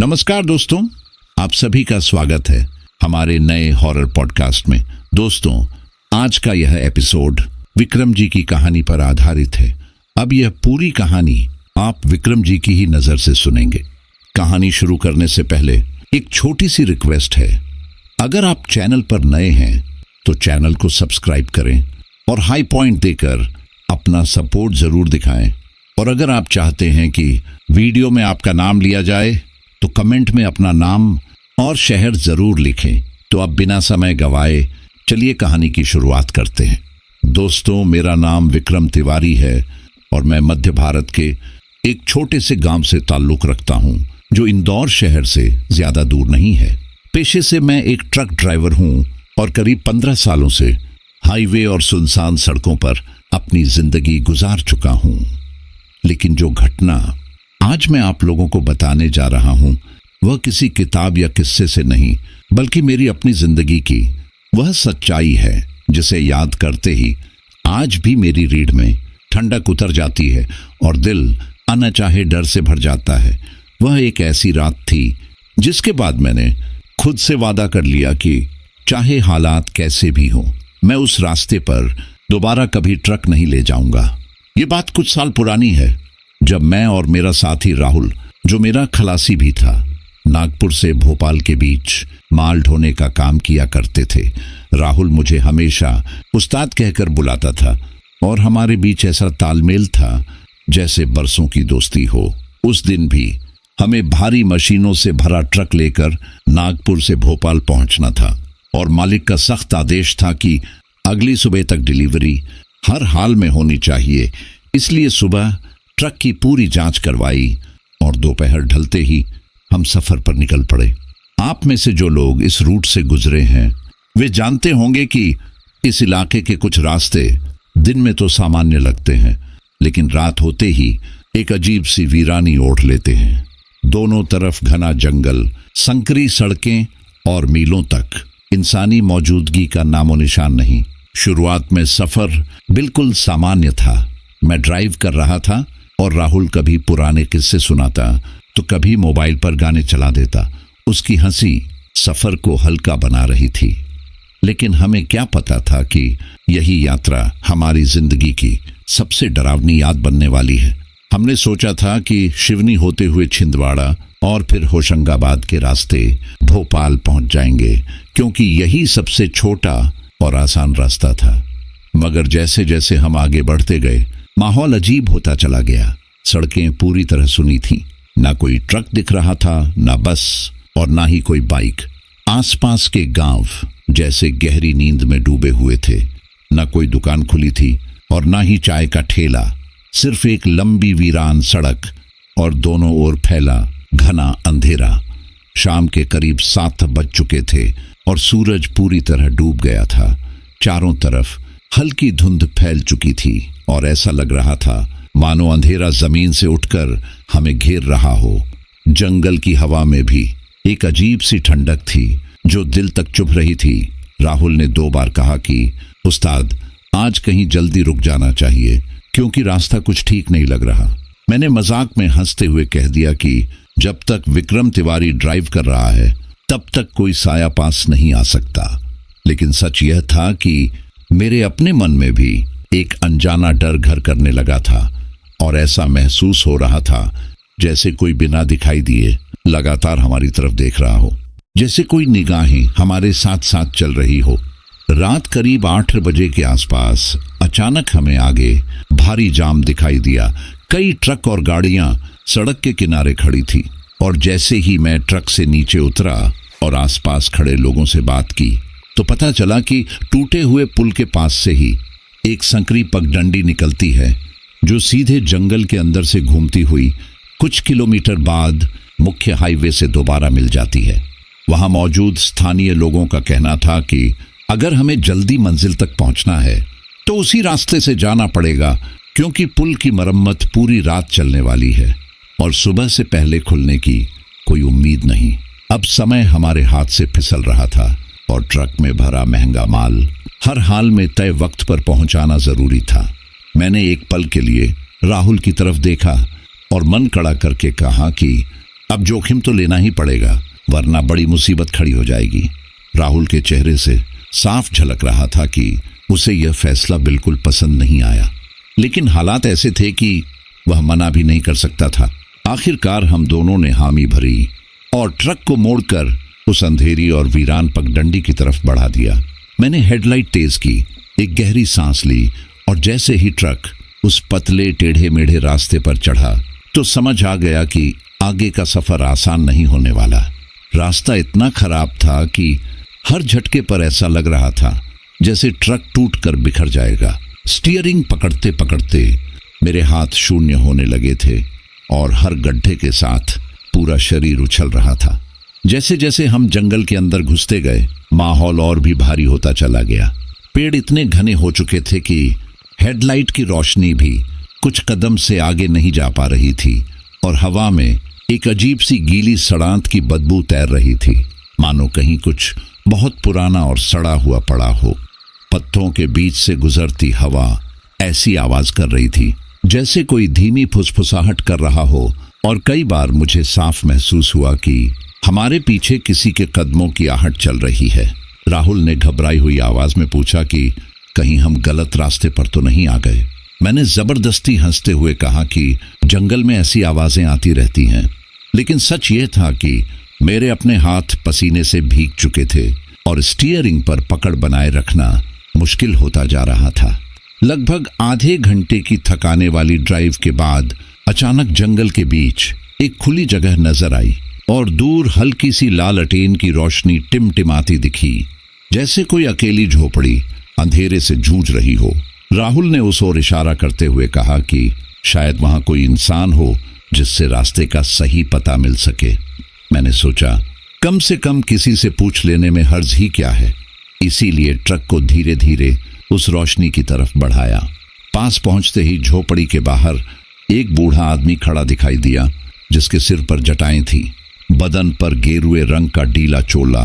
नमस्कार दोस्तों, आप सभी का स्वागत है हमारे नए हॉरर पॉडकास्ट में। दोस्तों, आज का यह एपिसोड विक्रम जी की कहानी पर आधारित है। अब यह पूरी कहानी आप विक्रम जी की ही नजर से सुनेंगे। कहानी शुरू करने से पहले एक छोटी सी रिक्वेस्ट है। अगर आप चैनल पर नए हैं तो चैनल को सब्सक्राइब करें और हाई पॉइंट देकर अपना सपोर्ट जरूर दिखाएं। और अगर आप चाहते हैं कि वीडियो में आपका नाम लिया जाए तो कमेंट में अपना नाम और शहर जरूर लिखें। तो अब बिना समय गवाए चलिए कहानी की शुरुआत करते हैं। दोस्तों, मेरा नाम विक्रम तिवारी है और मैं मध्य भारत के एक छोटे से गांव से ताल्लुक रखता हूं, जो इंदौर शहर से ज्यादा दूर नहीं है। पेशे से मैं एक ट्रक ड्राइवर हूं और करीब 15 सालों से हाईवे और सुनसान सड़कों पर अपनी जिंदगी गुजार चुका हूं। लेकिन जो घटना आज मैं आप लोगों को बताने जा रहा हूं, वह किसी किताब या किस्से से नहीं, बल्कि मेरी अपनी जिंदगी की वह सच्चाई है जिसे याद करते ही आज भी मेरी रीढ़ में ठंडक उतर जाती है और दिल अनचाहे डर से भर जाता है। वह एक ऐसी रात थी जिसके बाद मैंने खुद से वादा कर लिया कि चाहे हालात कैसे भी हों, मैं उस रास्ते पर दोबारा कभी ट्रक नहीं ले जाऊंगा। ये बात कुछ साल पुरानी है, जब मैं और मेरा साथी राहुल, जो मेरा खलासी भी था, नागपुर से भोपाल के बीच माल ढोने का काम किया करते थे। राहुल मुझे हमेशा उस्ताद कहकर बुलाता था और हमारे बीच ऐसा तालमेल था जैसे बरसों की दोस्ती हो। उस दिन भी हमें भारी मशीनों से भरा ट्रक लेकर नागपुर से भोपाल पहुंचना था और मालिक का सख्त आदेश था कि अगली सुबह तक डिलीवरी हर हाल में होनी चाहिए। इसलिए सुबह ट्रक की पूरी जांच करवाई और दोपहर ढलते ही हम सफर पर निकल पड़े। आप में से जो लोग इस रूट से गुजरे हैं वे जानते होंगे कि इस इलाके के कुछ रास्ते दिन में तो सामान्य लगते हैं, लेकिन रात होते ही एक अजीब सी वीरानी ओढ़ लेते हैं। दोनों तरफ घना जंगल, संकरी सड़कें और मीलों तक इंसानी मौजूदगी का नामो निशान नहीं। शुरुआत में सफर बिल्कुल सामान्य था। मैं ड्राइव कर रहा था और राहुल कभी पुराने किस्से सुनाता तो कभी मोबाइल पर गाने चला देता। उसकी हंसी सफर को हल्का बना रही थी, लेकिन हमें क्या पता था कि यही यात्रा हमारी जिंदगी की सबसे डरावनी याद बनने वाली है। हमने सोचा था कि शिवनी होते हुए छिंदवाड़ा और फिर होशंगाबाद के रास्ते भोपाल पहुंच जाएंगे, क्योंकि यही सबसे छोटा और आसान रास्ता था। मगर जैसे जैसे हम आगे बढ़ते गए, माहौल अजीब होता चला गया। सड़कें पूरी तरह सुनी थीं। ना कोई ट्रक दिख रहा था, ना बस और ना ही कोई बाइक। आसपास के गांव जैसे गहरी नींद में डूबे हुए थे। ना कोई दुकान खुली थी और ना ही चाय का ठेला। सिर्फ एक लंबी वीरान सड़क और दोनों ओर फैला घना अंधेरा। शाम के करीब 7 बज चुके थे और सूरज पूरी तरह डूब गया था। चारों तरफ हल्की धुंध फैल चुकी थी और ऐसा लग रहा था मानो अंधेरा जमीन से उठकर हमें घेर रहा हो। जंगल की हवा में भी एक अजीब सी ठंडक थी जो दिल तक चुभ रही थी। राहुल ने 2 बार कहा कि उस्ताद, आज कहीं जल्दी रुक जाना चाहिए, क्योंकि रास्ता कुछ ठीक नहीं लग रहा। मैंने मजाक में हंसते हुए कह दिया कि जब तक विक्रम तिवारी ड्राइव कर रहा है तब तक कोई साया पास नहीं आ सकता। लेकिन सच यह था कि मेरे अपने मन में भी एक अनजाना डर घर करने लगा था और ऐसा महसूस हो रहा था जैसे कोई बिना दिखाई दिए लगातार हमारी तरफ देख रहा हो, जैसे कोई निगाहें हमारे साथ साथ चल रही हो। रात करीब 8 बजे के आसपास अचानक हमें आगे भारी जाम दिखाई दिया। कई ट्रक और गाड़ियां सड़क के किनारे खड़ी थी और जैसे ही मैं ट्रक से नीचे उतरा और आसपास खड़े लोगों से बात की तो पता चला कि टूटे हुए पुल के पास से ही एक संकरी पगडंडी निकलती है, जो सीधे जंगल के अंदर से घूमती हुई कुछ किलोमीटर बाद मुख्य हाईवे से दोबारा मिल जाती है। वहां मौजूद स्थानीय लोगों का कहना था कि अगर हमें जल्दी मंजिल तक पहुंचना है तो उसी रास्ते से जाना पड़ेगा, क्योंकि पुल की मरम्मत पूरी रात चलने वाली है और सुबह से पहले खुलने की कोई उम्मीद नहीं। अब समय हमारे हाथ से फिसल रहा था और ट्रक में भरा महंगा माल हर हाल में तय वक्त पर पहुंचाना जरूरी था। मैंने एक पल के लिए राहुल की तरफ देखा और मन कड़ा करके कहा कि अब जोखिम तो लेना ही पड़ेगा, वरना बड़ी मुसीबत खड़ी हो जाएगी। राहुल के चेहरे से साफ झलक रहा था कि उसे यह फैसला बिल्कुल पसंद नहीं आया, लेकिन हालात ऐसे थे कि वह मना भी नहीं कर सकता था। आखिरकार हम दोनों ने हामी भरी और ट्रक को मोड़कर उस अंधेरी और वीरान पगडंडी की तरफ बढ़ा दिया। मैंने हेडलाइट तेज की, एक गहरी सांस ली और जैसे ही ट्रक उस पतले टेढ़े मेढ़े रास्ते पर चढ़ा तो समझ आ गया कि आगे का सफर आसान नहीं होने वाला। रास्ता इतना खराब था कि हर झटके पर ऐसा लग रहा था जैसे ट्रक टूटकर बिखर जाएगा। स्टीयरिंग पकड़ते पकड़ते मेरे हाथ शून्य होने लगे थे और हर गड्ढे के साथ पूरा शरीर उछल रहा था। जैसे जैसे हम जंगल के अंदर घुसते गए, माहौल और भी भारी होता चला गया। पेड़ इतने घने हो चुके थे कि हेडलाइट की रोशनी भी कुछ कदम से आगे नहीं जा पा रही थी और हवा में एक अजीब सी गीली सड़ांत की बदबू तैर रही थी, मानो कहीं कुछ बहुत पुराना और सड़ा हुआ पड़ा हो। पत्तों के बीच से गुजरती हवा ऐसी आवाज कर रही थी जैसे कोई धीमी फुसफुसाहट कर रहा हो और कई बार मुझे साफ महसूस हुआ कि हमारे पीछे किसी के कदमों की आहट चल रही है। राहुल ने घबराई हुई आवाज में पूछा कि कहीं हम गलत रास्ते पर तो नहीं आ गए। मैंने जबरदस्ती हंसते हुए कहा कि जंगल में ऐसी आवाजें आती रहती हैं, लेकिन सच ये था कि मेरे अपने हाथ पसीने से भीग चुके थे और स्टीयरिंग पर पकड़ बनाए रखना मुश्किल होता जा रहा था। लगभग आधे घंटे की थकाने वाली ड्राइव के बाद अचानक जंगल के बीच एक खुली जगह नजर आई और दूर हल्की सी लालटेन की रोशनी टिमटिमाती दिखी, जैसे कोई अकेली झोपड़ी अंधेरे से जूझ रही हो। राहुल ने उस ओर इशारा करते हुए कहा कि शायद वहां कोई इंसान हो जिससे रास्ते का सही पता मिल सके। मैंने सोचा कम से कम किसी से पूछ लेने में हर्ज ही क्या है, इसीलिए ट्रक को धीरे धीरे उस रोशनी की तरफ बढ़ाया। पास पहुंचते ही झोपड़ी के बाहर एक बूढ़ा आदमी खड़ा दिखाई दिया, जिसके सिर पर जटाएं थी, बदन पर गेरुए रंग का ढीला चोला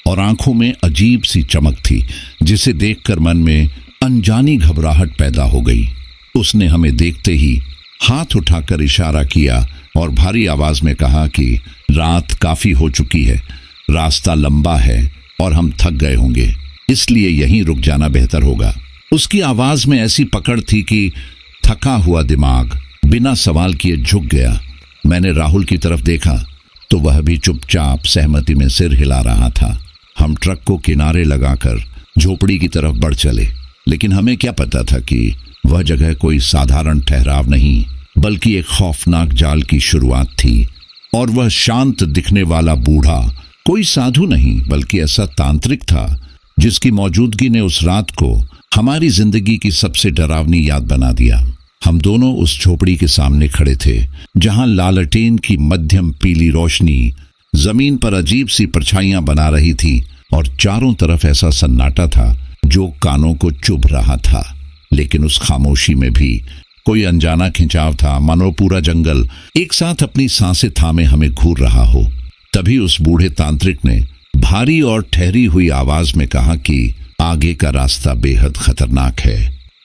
और आंखों में अजीब सी चमक थी, जिसे देखकर मन में अनजानी घबराहट पैदा हो गई। उसने हमें देखते ही हाथ उठाकर इशारा किया और भारी आवाज में कहा कि रात काफी हो चुकी है, रास्ता लंबा है और हम थक गए होंगे, इसलिए यहीं रुक जाना बेहतर होगा। उसकी आवाज में ऐसी पकड़ थी कि थका हुआ दिमाग बिना सवाल किए झुक गया। मैंने राहुल की तरफ देखा तो वह भी चुपचाप सहमति में सिर हिला रहा था। हम ट्रक को किनारे लगाकर झोपड़ी की तरफ बढ़ चले, लेकिन हमें क्या पता था कि वह जगह कोई साधारण ठहराव नहीं, बल्कि एक खौफनाक जाल की शुरुआत थी। और वह शांत दिखने वाला बूढ़ा कोई साधु नहीं, बल्कि ऐसा तांत्रिक था जिसकी मौजूदगी ने उस रात को हमारी जिंदगी की सबसे डरावनी याद बना दिया। हम दोनों उस झोपड़ी के सामने खड़े थे, जहां लालटेन की मध्यम पीली रोशनी जमीन पर अजीब सी परछाइयां बना रही थी और चारों तरफ ऐसा सन्नाटा था जो कानों को चुभ रहा था। लेकिन उस खामोशी में भी कोई अनजाना खिंचाव था, मानो पूरा जंगल एक साथ अपनी सांसें थामे हमें घूर रहा हो। तभी उस बूढ़े तांत्रिक ने भारी और ठहरी हुई आवाज में कहा कि आगे का रास्ता बेहद खतरनाक है,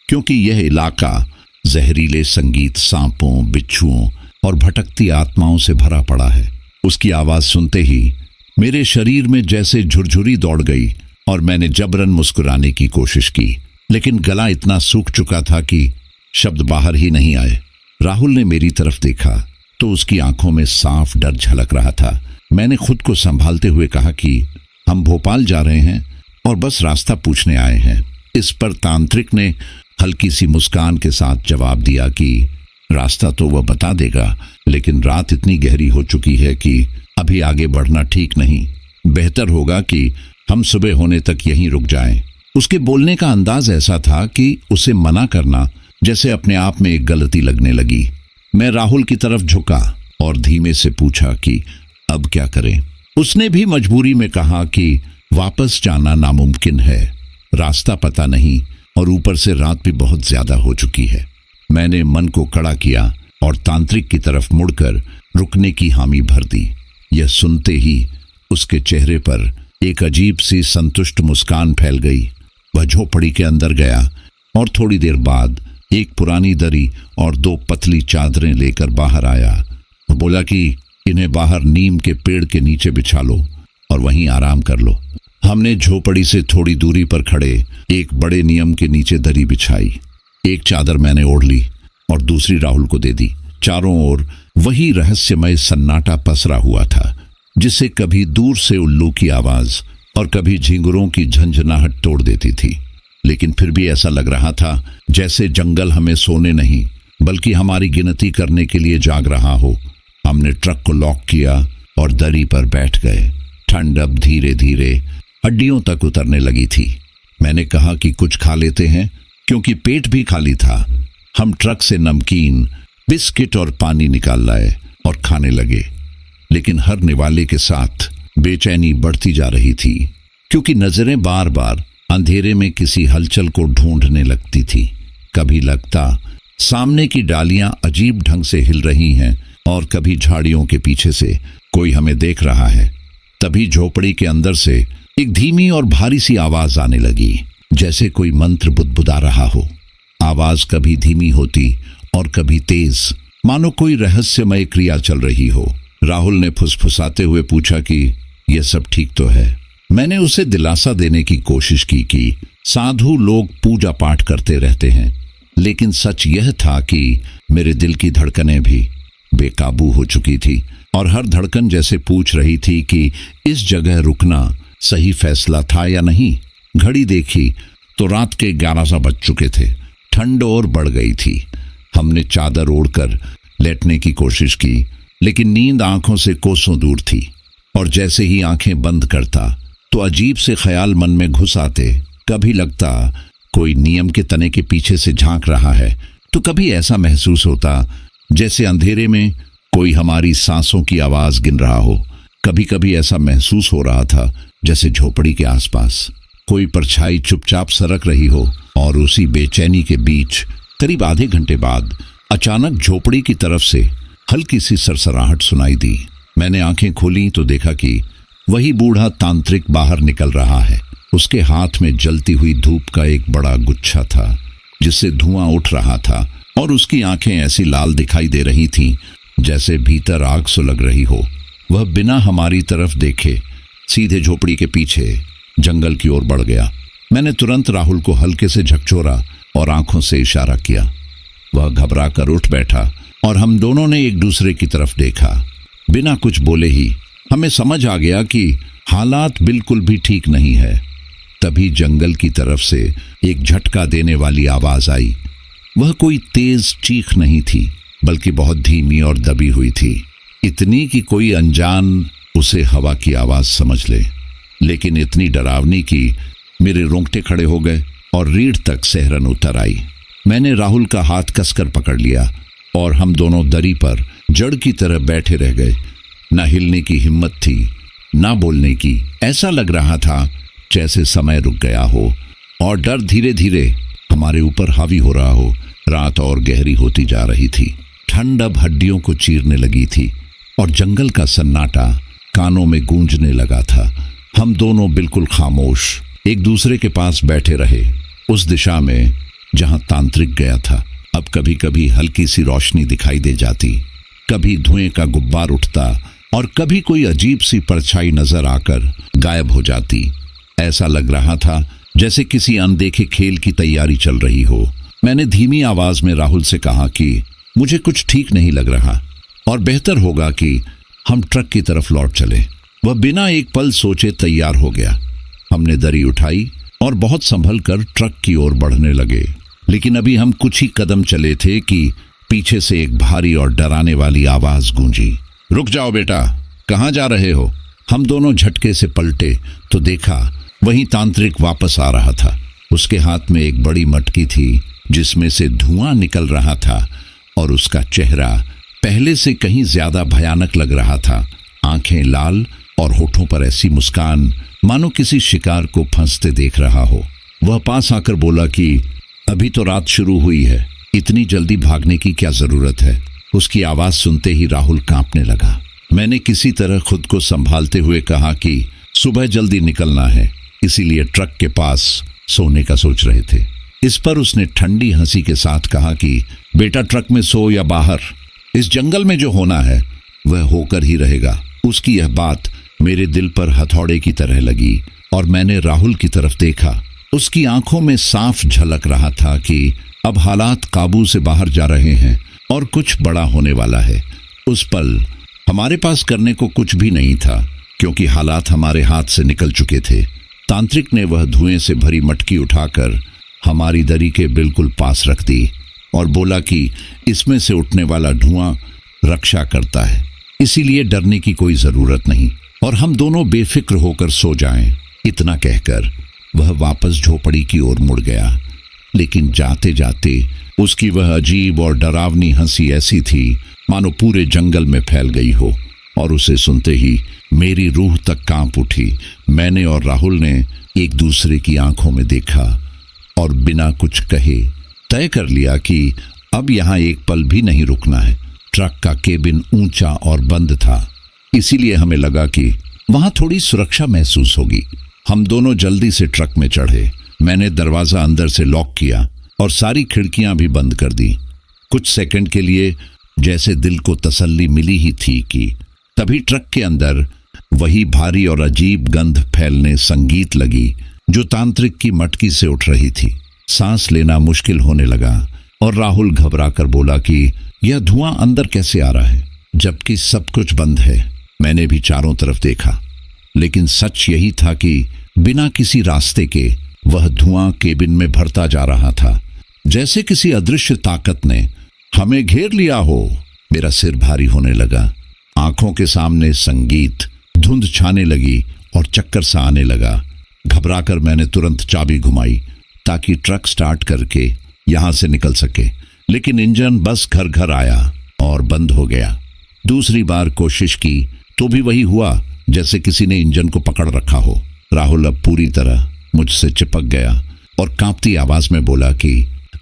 क्योंकि यह इलाका जहरीले संगीत, सांपों, बिच्छुओं और भटकती आत्माओं से भरा पड़ा है। उसकी आवाज सुनते ही मेरे शरीर में जैसे झुरझुरी दौड़ गई और मैंने जबरन मुस्कुराने की कोशिश की, लेकिन गला इतना सूख चुका था कि शब्द बाहर ही नहीं आए। राहुल ने मेरी तरफ देखा तो उसकी आंखों में साफ डर झलक रहा था। मैंने खुद को संभालते हुए कहा कि हम भोपाल जा रहे हैं और बस रास्ता पूछने आए हैं। इस पर तांत्रिक ने हल्की सी मुस्कान के साथ जवाब दिया कि रास्ता तो वह बता देगा, लेकिन रात इतनी गहरी हो चुकी है कि अभी आगे बढ़ना ठीक नहीं। बेहतर होगा कि हम सुबह होने तक यहीं रुक जाएं। उसके बोलने का अंदाज ऐसा था कि उसे मना करना जैसे अपने आप में एक गलती लगने लगी। मैं राहुल की तरफ झुका और धीमे से पूछा कि अब क्या करें। उसने भी मजबूरी में कहा कि वापस जाना नामुमकिन है, रास्ता पता नहीं और ऊपर से रात भी बहुत ज्यादा हो चुकी है। मैंने मन को कड़ा किया और तांत्रिक की तरफ मुड़कर रुकने की हामी भर दी। यह सुनते ही उसके चेहरे पर एक अजीब सी संतुष्ट मुस्कान फैल गई। वह झोपड़ी के अंदर गया और थोड़ी देर बाद एक पुरानी दरी और 2 पतली चादरें लेकर बाहर आया और बोला कि इन्हें बाहर नीम के पेड़ के नीचे बिछा लो और वहीं आराम कर लो। हमने झोपड़ी से थोड़ी दूरी पर खड़े एक बड़े नीम के नीचे दरी बिछाई। एक चादर मैंने ओढ़ ली और दूसरी राहुल को दे दी। चारों ओर वही रहस्यमय सन्नाटा पसरा हुआ था, जिसे कभी दूर से उल्लू की आवाज और कभी झिंगुरों की झंझनाहट तोड़ देती थी। लेकिन फिर भी ऐसा लग रहा था जैसे जंगल हमें सोने नहीं बल्कि हमारी गिनती करने के लिए जाग रहा हो। हमने ट्रक को लॉक किया और दरी पर बैठ गए। ठंड अब धीरे धीरे हड्डियों तक उतरने लगी थी। मैंने कहा कि कुछ खा लेते हैं, क्योंकि पेट भी खाली था। हम ट्रक से नमकीन, बिस्किट और पानी निकाल लाए और खाने लगे। लेकिन हर निवाले के साथ बेचैनी बढ़ती जा रही थी, क्योंकि नजरें बार बार अंधेरे में किसी हलचल को ढूंढने लगती थी। कभी लगता सामने की डालियां अजीब ढंग से हिल रही हैं और कभी झाड़ियों के पीछे से कोई हमें देख रहा है। तभी झोपड़ी के अंदर से एक धीमी और भारी सी आवाज आने लगी, जैसे कोई मंत्र बुदबुदा रहा हो। आवाज कभी धीमी होती और कभी तेज, मानो कोई रहस्यमय क्रिया चल रही हो। राहुल ने फुसफुसाते हुए पूछा कि यह सब ठीक तो है। मैंने उसे दिलासा देने की कोशिश की कि साधु लोग पूजा पाठ करते रहते हैं, लेकिन सच यह था कि मेरे दिल की धड़कनें भी बेकाबू हो चुकी थी और हर धड़कन जैसे पूछ रही थी कि इस जगह रुकना सही फैसला था या नहीं। घड़ी देखी तो रात के 11 बज चुके थे। ठंड और बढ़ गई थी। हमने चादर ओढ़कर लेटने की कोशिश की, लेकिन नींद आंखों से कोसों दूर थी। और जैसे ही आंखें बंद करता तो अजीब से ख्याल मन में घुस आते। कभी लगता कोई नियम के तने के पीछे से झांक रहा है, तो कभी ऐसा महसूस होता जैसे अंधेरे में कोई हमारी सांसों की आवाज गिन रहा हो। कभी कभी ऐसा महसूस हो रहा था जैसे झोपड़ी के आसपास कोई परछाई चुपचाप सरक रही हो। और उसी बेचैनी के बीच करीब आधे घंटे बाद अचानक झोपड़ी की तरफ से हल्की सी सरसराहट सुनाई दी। मैंने आंखें खोली तो देखा कि वही बूढ़ा तांत्रिक बाहर निकल रहा है। उसके हाथ में जलती हुई धूप का एक बड़ा गुच्छा था, जिससे धुआं उठ रहा था, और उसकी आंखें ऐसी लाल दिखाई दे रही थीं जैसे भीतर आग सुलग रही हो। वह बिना हमारी तरफ देखे सीधे झोपड़ी के पीछे जंगल की ओर बढ़ गया। मैंने तुरंत राहुल को हल्के से झकझोरा और आंखों से इशारा किया। वह घबरा कर उठ बैठा और हम दोनों ने एक दूसरे की तरफ देखा। बिना कुछ बोले ही हमें समझ आ गया कि हालात बिल्कुल भी ठीक नहीं है। तभी जंगल की तरफ से एक झटका देने वाली आवाज आई। वह कोई तेज चीख नहीं थी, बल्कि बहुत धीमी और दबी हुई थी। इतनी कि कोई अनजान उसे हवा की आवाज समझ ले, लेकिन इतनी डरावनी कि मेरे रोंगटे खड़े हो गए और रीढ़ तक सिहरन उतर आई। मैंने राहुल का हाथ कसकर पकड़ लिया और हम दोनों दरी पर जड़ की तरह बैठे रह गए। न हिलने की हिम्मत थी, न बोलने की। ऐसा लग रहा था जैसे समय रुक गया हो और डर धीरे धीरे हमारे ऊपर हावी हो रहा हो। रात और गहरी होती जा रही थी। ठंड अब हड्डियों को चीरने लगी थी और जंगल का सन्नाटा कानों में गूंजने लगा था। हम दोनों बिल्कुल खामोश एक दूसरे के पास बैठे रहे, उस दिशा में जहां तांत्रिक गया था। अब कभी कभी हल्की सी रोशनी दिखाई दे जाती, कभी धुएं का गुब्बार उठता और कभी कोई अजीब सी परछाई नजर आकर गायब हो जाती। ऐसा लग रहा था जैसे किसी अनदेखे खेल की तैयारी चल रही हो। मैंने धीमी आवाज में राहुल से कहा कि मुझे कुछ ठीक नहीं लग रहा और बेहतर होगा कि हम ट्रक की तरफ लौट चले। वह बिना एक पल सोचे तैयार हो गया। हमने दरी उठाई और बहुत संभल कर ट्रक की ओर बढ़ने लगे। लेकिन अभी हम कुछ ही कदम चले थे कि पीछे से एक भारी और डराने वाली आवाज गूंजी। रुक जाओ बेटा, कहाँ जा रहे हो? हम दोनों झटके से पलटे तो देखा वही तांत्रिक वापस आ रहा था। उसके हाथ में एक बड़ी मटकी थी जिसमें से धुआं निकल रहा था और उसका चेहरा पहले से कहीं ज्यादा भयानक लग रहा था। आंखें लाल और होठों पर ऐसी मुस्कान मानो किसी शिकार को फंसते देख रहा हो। वह पास आकर बोला कि अभी तो रात शुरू हुई है, इतनी जल्दी भागने की क्या जरूरत है? उसकी आवाज सुनते ही राहुल कांपने लगा। मैंने किसी तरह खुद को संभालते हुए कहा कि सुबह जल्दी निकलना है, इसीलिए ट्रक के पास सोने का सोच रहे थे। इस पर उसने ठंडी हंसी के साथ कहा कि बेटा ट्रक में सो या बाहर, इस जंगल में जो होना है वह होकर ही रहेगा। उसकी यह बात मेरे दिल पर हथौड़े की तरह लगी और मैंने राहुल की तरफ देखा। उसकी आंखों में साफ झलक रहा था कि अब हालात काबू से बाहर जा रहे हैं और कुछ बड़ा होने वाला है। उस पल हमारे पास करने को कुछ भी नहीं था, क्योंकि हालात हमारे हाथ से निकल चुके थे। तांत्रिक ने वह धुएं से भरी मटकी उठाकर हमारी दरी के बिल्कुल पास रख दी और बोला कि इसमें से उठने वाला धुआं रक्षा करता है, इसीलिए डरने की कोई जरूरत नहीं और हम दोनों बेफिक्र होकर सो जाएं। इतना कहकर वह वापस झोपड़ी की ओर मुड़ गया, लेकिन जाते जाते उसकी वह अजीब और डरावनी हंसी ऐसी थी मानो पूरे जंगल में फैल गई हो, और उसे सुनते ही मेरी रूह तक कांप उठी। मैंने और राहुल ने एक दूसरे की आंखों में देखा और बिना कुछ कहे तय कर लिया कि अब यहाँ एक पल भी नहीं रुकना है। ट्रक का केबिन ऊंचा और बंद था, इसीलिए हमें लगा कि वहां थोड़ी सुरक्षा महसूस होगी। हम दोनों जल्दी से ट्रक में चढ़े। मैंने दरवाजा अंदर से लॉक किया और सारी खिड़कियां भी बंद कर दी। कुछ सेकंड के लिए जैसे दिल को तसल्ली मिली ही थी कि तभी ट्रक के अंदर वही भारी और अजीब गंध फैलने संगीत लगी जो तांत्रिक की मटकी से उठ रही थी। सांस लेना मुश्किल होने लगा और राहुल घबराकर बोला कि यह धुआं अंदर कैसे आ रहा है जबकि सब कुछ बंद है। मैंने भी चारों तरफ देखा, लेकिन सच यही था कि बिना किसी रास्ते के वह धुआं केबिन में भरता जा रहा था, जैसे किसी अदृश्य ताकत ने हमें घेर लिया हो। मेरा सिर भारी होने लगा, आंखों के सामने संगीत, धुंध छाने लगी और चक्कर सा आने लगा। घबराकर मैंने तुरंत चाबी घुमाई ताकि ट्रक स्टार्ट करके यहां से निकल सके, लेकिन इंजन बस घर घर आया और बंद हो गया। दूसरी बार कोशिश की तो भी वही हुआ जैसे किसी ने इंजन को पकड़ रखा हो। राहुल अब पूरी तरह मुझसे चिपक गया और कांपती आवाज में बोला कि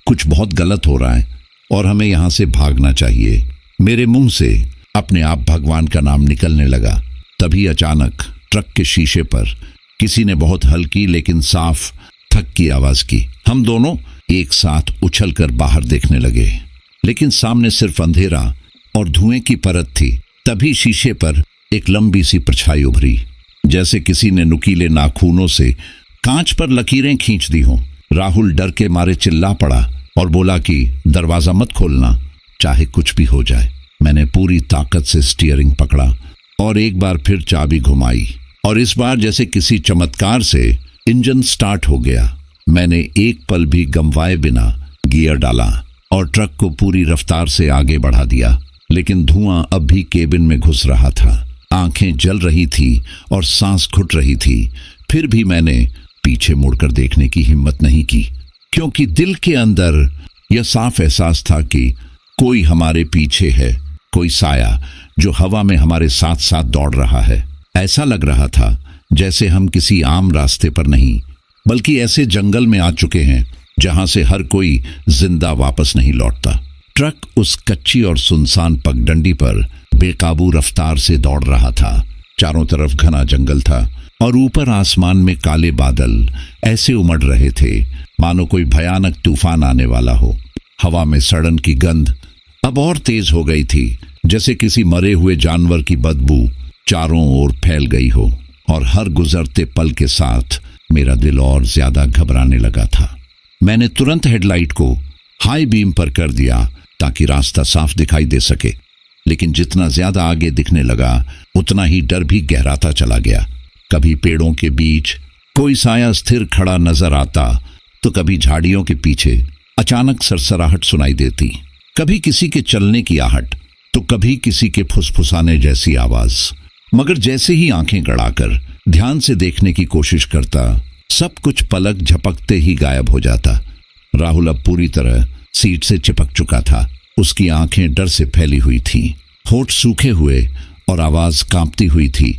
कुछ बहुत गलत हो रहा है और हमें यहां से भागना चाहिए। मेरे मुंह से अपने आप भगवान का नाम निकलने लगा। तभी अचानक ट्रक के शीशे पर किसी ने बहुत हल्की लेकिन साफ थक की आवाज की। हम दोनों एक साथ उछलकर बाहर देखने लगे, लेकिन सामने सिर्फ अंधेरा और धुएं की परत थी। तभी शीशे पर एक लंबी सी परछाई उभरी, जैसे किसी ने नुकीले नाखूनों से कांच पर लकीरें खींच दी हों। राहुल डर के मारे चिल्ला पड़ा और बोला कि दरवाजा मत खोलना, चाहे कुछ भी हो जाए। मैंने पूरी ताकत से स्टीयरिंग पकड़ा और एक बार फिर चाबी घुमाई और इस बार जैसे किसी चमत्कार से इंजन स्टार्ट हो गया। मैंने एक पल भी गंवाए बिना गियर डाला और ट्रक को पूरी रफ्तार से आगे बढ़ा दिया, लेकिन धुआं अब भी केबिन में घुस रहा था। आंखें जल रही थी और सांस घुट रही थी। फिर भी मैंने पीछे मुड़कर देखने की हिम्मत नहीं की, क्योंकि दिल के अंदर यह साफ एहसास था कि कोई हमारे पीछे है, कोई साया जो हवा में हमारे साथ साथ दौड़ रहा है। ऐसा लग रहा था जैसे हम किसी आम रास्ते पर नहीं, बल्कि ऐसे जंगल में आ चुके हैं जहां से हर कोई जिंदा वापस नहीं लौटता। ट्रक उस कच्ची और सुनसान पगडंडी पर बेकाबू रफ्तार से दौड़ रहा था। चारों तरफ घना जंगल था और ऊपर आसमान में काले बादल ऐसे उमड़ रहे थे मानो कोई भयानक तूफान आने वाला हो। हवा में सड़न की गंध अब और तेज हो गई थी, जैसे किसी मरे हुए जानवर की बदबू चारों ओर फैल गई हो, और हर गुजरते पल के साथ मेरा दिल और ज्यादा घबराने लगा था। मैंने तुरंत हेडलाइट को हाई बीम पर कर दिया ताकि रास्ता साफ दिखाई दे सके, लेकिन जितना ज्यादा आगे दिखने लगा उतना ही डर भी गहराता चला गया। कभी पेड़ों के बीच कोई साया स्थिर खड़ा नजर आता तो कभी झाड़ियों के पीछे अचानक सरसराहट सुनाई देती, कभी किसी के चलने की आहट तो कभी किसी के फुसफुसाने जैसी आवाज। मगर जैसे ही आंखें गड़ाकर ध्यान से देखने की कोशिश करता, सब कुछ पलक झपकते ही गायब हो जाता। राहुल अब पूरी तरह सीट से चिपक चुका था। उसकी आंखें डर से फैली हुई थीं, होठ सूखे हुए और आवाज कांपती हुई थी।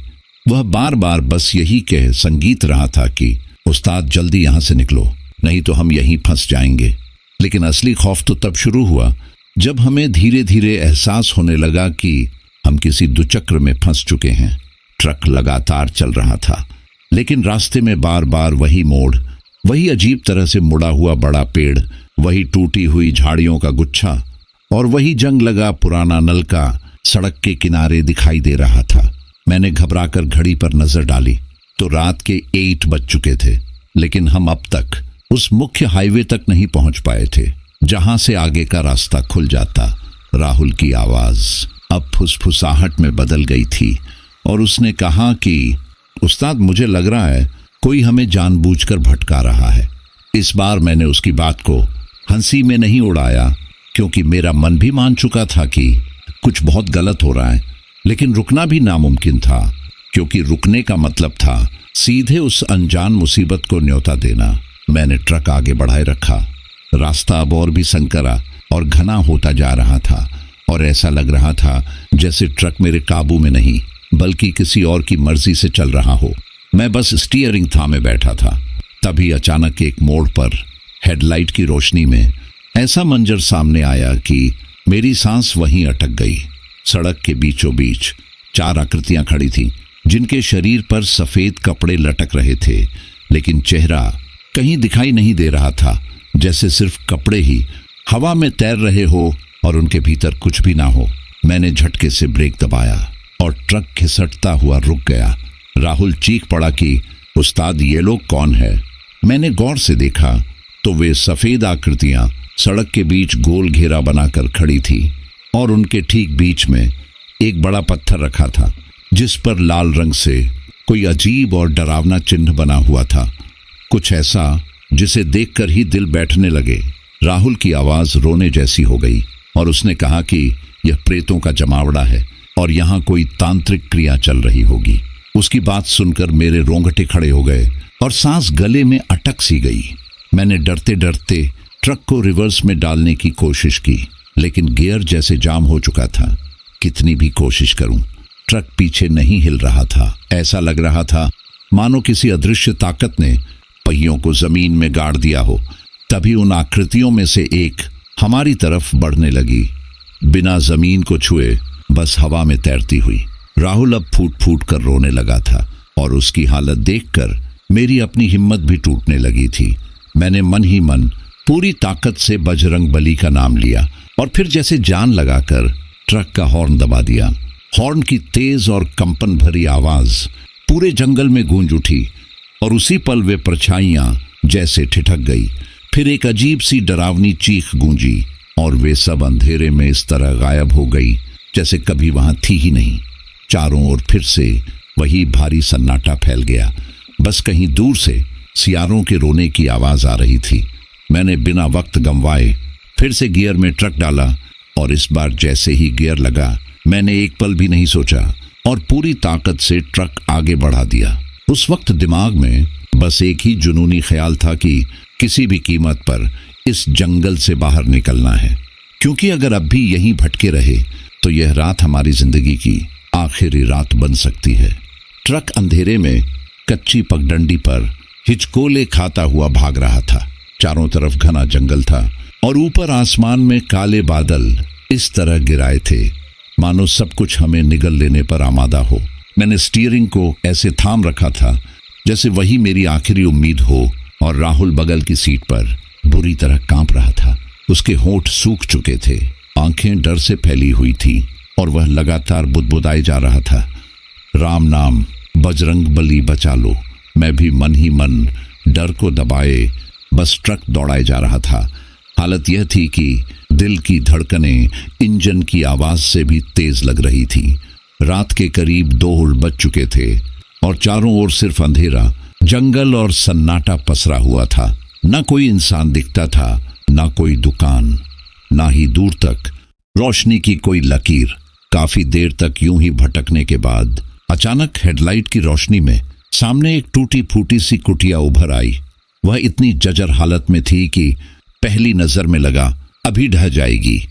वह बार बार बस यही कह संगीत रहा था कि उस्ताद जल्दी यहां से निकलो, नहीं तो हम यहीं फंस जाएंगे। लेकिन असली खौफ तो तब शुरू हुआ जब हमें धीरे धीरे एहसास होने लगा कि हम किसी दुचक्र में फंस चुके हैं। ट्रक लगातार चल रहा था, लेकिन रास्ते में बार बार वही मोड़, वही अजीब तरह से मुड़ा हुआ बड़ा पेड़, वही टूटी हुई झाड़ियों का गुच्छा और वही जंग लगा पुराना नलका सड़क के किनारे दिखाई दे रहा था। मैंने घबराकर घड़ी पर नजर डाली तो रात के 8 बज चुके थे, लेकिन हम अब तक उस मुख्य हाईवे तक नहीं पहुंच पाए थे जहां से आगे का रास्ता खुल जाता। राहुल की आवाज अब फुसफुसाहट में बदल गई थी और उसने कहा कि उस्ताद, मुझे लग रहा है कोई हमें जानबूझकर भटका रहा है। इस बार मैंने उसकी बात को हंसी में नहीं उड़ाया, क्योंकि मेरा मन भी मान चुका था कि कुछ बहुत गलत हो रहा है, लेकिन रुकना भी नामुमकिन था, क्योंकि रुकने का मतलब था सीधे उस अनजान मुसीबत को न्योता देना। मैंने ट्रक आगे बढ़ाए रखा। रास्ता अब और भी संकरा और घना होता जा रहा था और ऐसा लग रहा था जैसे ट्रक मेरे काबू में नहीं बल्कि किसी और की मर्जी से चल रहा हो। मैं बस स्टीयरिंग थामे बैठा था। तभी अचानक एक मोड़ पर हेडलाइट की रोशनी में ऐसा मंजर सामने आया कि मेरी सांस वहीं अटक गई। सड़क के बीचों बीच 4 आकृतियां खड़ी थीं, जिनके शरीर पर सफेद कपड़े लटक रहे थे, लेकिन चेहरा कहीं दिखाई नहीं दे रहा था, जैसे सिर्फ कपड़े ही हवा में तैर रहे हो और उनके भीतर कुछ भी ना हो। मैंने झटके से ब्रेक दबाया और ट्रक खिसकता हुआ रुक गया। राहुल चीख पड़ा कि उस्ताद, ये लोग कौन है? मैंने गौर से देखा तो वे सफेद आकृतियां सड़क के बीच गोल घेरा बनाकर खड़ी थी और उनके ठीक बीच में एक बड़ा पत्थर रखा था, जिस पर लाल रंग से कोई अजीब और डरावना चिन्ह बना हुआ था, कुछ ऐसा जिसे देखकर ही दिल बैठने लगे। राहुल की आवाज रोने जैसी हो गई और उसने कहा कि यह प्रेतों का जमावड़ा है और यहाँ कोई तांत्रिक क्रिया चल रही होगी। उसकी बात सुनकर मेरे रोंगटे खड़े हो गए और सांस गले में अटक सी गई। मैंने डरते डरते ट्रक को रिवर्स में डालने की कोशिश की, लेकिन गियर जैसे जाम हो चुका था। कितनी भी कोशिश करूं, ट्रक पीछे नहीं हिल रहा था। ऐसा लग रहा था मानो किसी अदृश्य ताकत ने पहियों को जमीन में गाड़ दिया हो। तभी उन आकृतियों में से एक हमारी तरफ बढ़ने लगी, बिना जमीन को छुए, बस हवा में तैरती हुई। राहुल अब फूट फूट कर रोने लगा था और उसकी हालत देखकर मेरी अपनी हिम्मत भी टूटने लगी थी। मैंने मन ही मन पूरी ताकत से बजरंग बली का नाम लिया और फिर जैसे जान लगाकर ट्रक का हॉर्न दबा दिया। हॉर्न की तेज और कंपन भरी आवाज पूरे जंगल में गूंज उठी और उसी पल वे परछाइयां जैसे ठिठक गई। फिर एक अजीब सी डरावनी चीख गूंजी और वे सब अंधेरे में इस तरह गायब हो गई जैसे कभी वहां थी ही नहीं। चारों ओर फिर से वही भारी सन्नाटा फैल गया। बस कहीं दूर से सियारों के रोने की आवाज आ रही थी। मैंने बिना वक्त गंवाए फिर से गियर में ट्रक डाला और इस बार जैसे ही गियर लगा, मैंने एक पल भी नहीं सोचा और पूरी ताकत से ट्रक आगे बढ़ा दिया। उस वक्त दिमाग में बस एक ही जुनूनी ख्याल था कि किसी भी कीमत पर इस जंगल से बाहर निकलना है, क्योंकि अगर अब भी यहीं भटके रहे तो यह रात हमारी जिंदगी की आखिरी रात बन सकती है। ट्रक अंधेरे में कच्ची पगडंडी पर हिचकोले खाता हुआ भाग रहा था। चारों तरफ घना जंगल था और ऊपर आसमान में काले बादल इस तरह गिराए थे मानो सब कुछ हमें निगल लेने पर आमादा हो। मैंने स्टीयरिंग को ऐसे थाम रखा था जैसे वही मेरी आखिरी उम्मीद हो और राहुल बगल की सीट पर बुरी तरह कांप रहा था। उसके होंठ सूख चुके थे, आंखें डर से फैली हुई थी और वह लगातार बुदबुदाए जा रहा था, राम नाम, बजरंग बली बचा लो। मैं भी मन ही मन डर को दबाए बस ट्रक दौड़ाए जा रहा था। हालत यह थी कि दिल की धड़कनें इंजन की आवाज से भी तेज लग रही थी। रात के करीब 2 बज चुके थे और चारों ओर सिर्फ अंधेरा, जंगल और सन्नाटा पसरा हुआ था। न कोई इंसान दिखता था, न कोई दुकान, न ही दूर तक रोशनी की कोई लकीर। काफी देर तक यूं ही भटकने के बाद अचानक हेडलाइट की रोशनी में सामने एक टूटी फूटी सी कुटिया उभर आई। वह इतनी जर्जर हालत में थी कि पहली नजर में लगा अभी ढह जाएगी।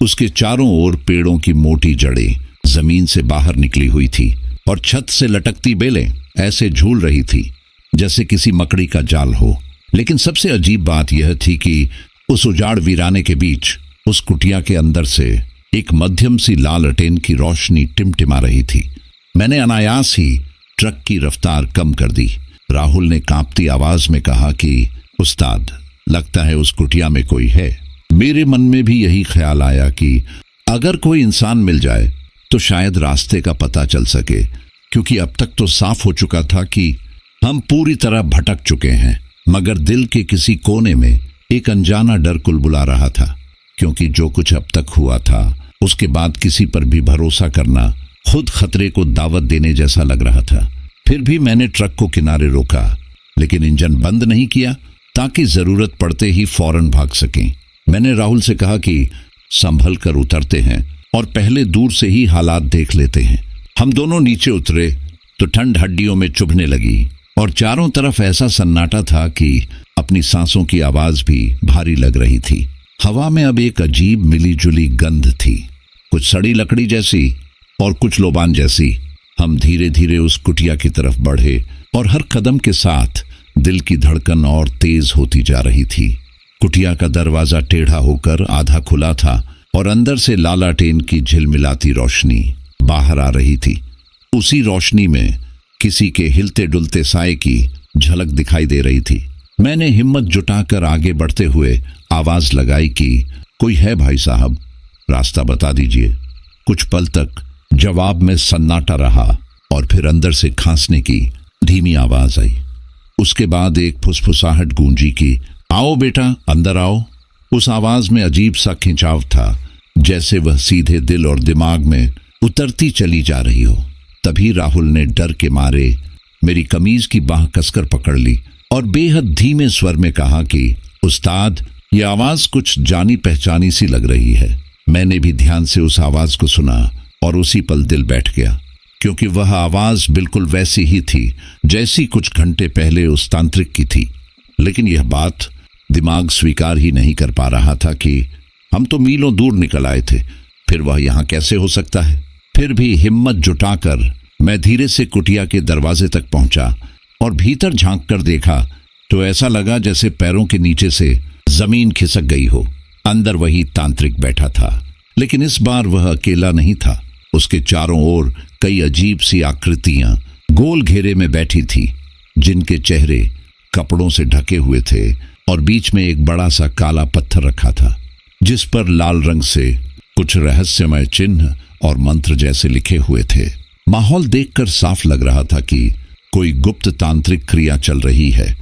उसके चारों ओर पेड़ों की मोटी जड़ें जमीन से बाहर निकली हुई थी और छत से लटकती बेलें ऐसे झूल रही थी जैसे किसी मकड़ी का जाल हो। लेकिन सबसे अजीब बात यह थी कि उस उजाड़ वीराने के बीच उस कुटिया के अंदर से एक मध्यम सी लालटेन की रोशनी टिमटिमा रही थी। मैंने अनायास ही ट्रक की रफ्तार कम कर दी। राहुल ने कांपती आवाज में कहा कि उस्ताद, लगता है उस कुटिया में कोई है। मेरे मन में भी यही ख्याल आया कि अगर कोई इंसान मिल जाए तो शायद रास्ते का पता चल सके, क्योंकि अब तक तो साफ हो चुका था कि हम पूरी तरह भटक चुके हैं। मगर दिल के किसी कोने में एक अनजाना डर कुलबुला रहा था, क्योंकि जो कुछ अब तक हुआ था उसके बाद किसी पर भी भरोसा करना खुद खतरे को दावत देने जैसा लग रहा था। फिर भी मैंने ट्रक को किनारे रोका, लेकिन इंजन बंद नहीं किया, ताकि जरूरत पड़ते ही फौरन भाग सकें। मैंने राहुल से कहा कि संभल कर उतरते हैं और पहले दूर से ही हालात देख लेते हैं। हम दोनों नीचे उतरे तो ठंड हड्डियों में चुभने लगी और चारों तरफ ऐसा सन्नाटा था कि अपनी सांसों की आवाज भी भारी लग रही थी। हवा में अब एक अजीब मिलीजुली गंध थी, कुछ सड़ी लकड़ी जैसी और कुछ लोबान जैसी। हम धीरे धीरे उस कुटिया की तरफ बढ़े और हर कदम के साथ दिल की धड़कन और तेज होती जा रही थी। कुटिया का दरवाजा टेढ़ा होकर आधा खुला था और अंदर से लालाटेन की झिलमिलाती रोशनी बाहर आ रही थी। उसी रोशनी में किसी के हिलते डुलते साए की झलक दिखाई दे रही थी। मैंने हिम्मत जुटाकर आगे बढ़ते हुए आवाज लगाई कि कोई है भाई साहब, रास्ता बता दीजिए। कुछ पल तक जवाब में सन्नाटा रहा और फिर अंदर से खांसने की धीमी आवाज आई। उसके बाद एक फुसफुसाहट गूंजी कि आओ बेटा, अंदर आओ। उस आवाज में अजीब सा खिंचाव था, जैसे वह सीधे दिल और दिमाग में उतरती चली जा रही हो। तभी राहुल ने डर के मारे मेरी कमीज की बाह कसकर पकड़ ली और बेहद धीमे स्वर में कहा कि उस्ताद, ये आवाज कुछ जानी पहचानी सी लग रही है। मैंने भी ध्यान से उस आवाज को सुना और उसी पल दिल बैठ गया, क्योंकि वह आवाज बिल्कुल वैसी ही थी जैसी कुछ घंटे पहले उस तांत्रिक की थी। लेकिन यह बात दिमाग स्वीकार ही नहीं कर पा रहा था कि हम तो मीलों दूर निकल आए थे, फिर वह यहाँ कैसे हो सकता है। फिर भी हिम्मत जुटाकर मैं धीरे से कुटिया के दरवाजे तक पहुंचा और भीतर झांक कर देखा तो ऐसा लगा जैसे पैरों के नीचे से जमीन खिसक गई हो। अंदर वही तांत्रिक बैठा था, लेकिन इस बार वह अकेला नहीं था। उसके चारों ओर कई अजीब सी आकृतियां गोल घेरे में बैठी थी, जिनके चेहरे कपड़ों से ढके हुए थे और बीच में एक बड़ा सा काला पत्थर रखा था, जिस पर लाल रंग से कुछ रहस्यमय चिन्ह और मंत्र जैसे लिखे हुए थे। माहौल देखकर साफ लग रहा था कि कोई गुप्त तांत्रिक क्रिया चल रही है।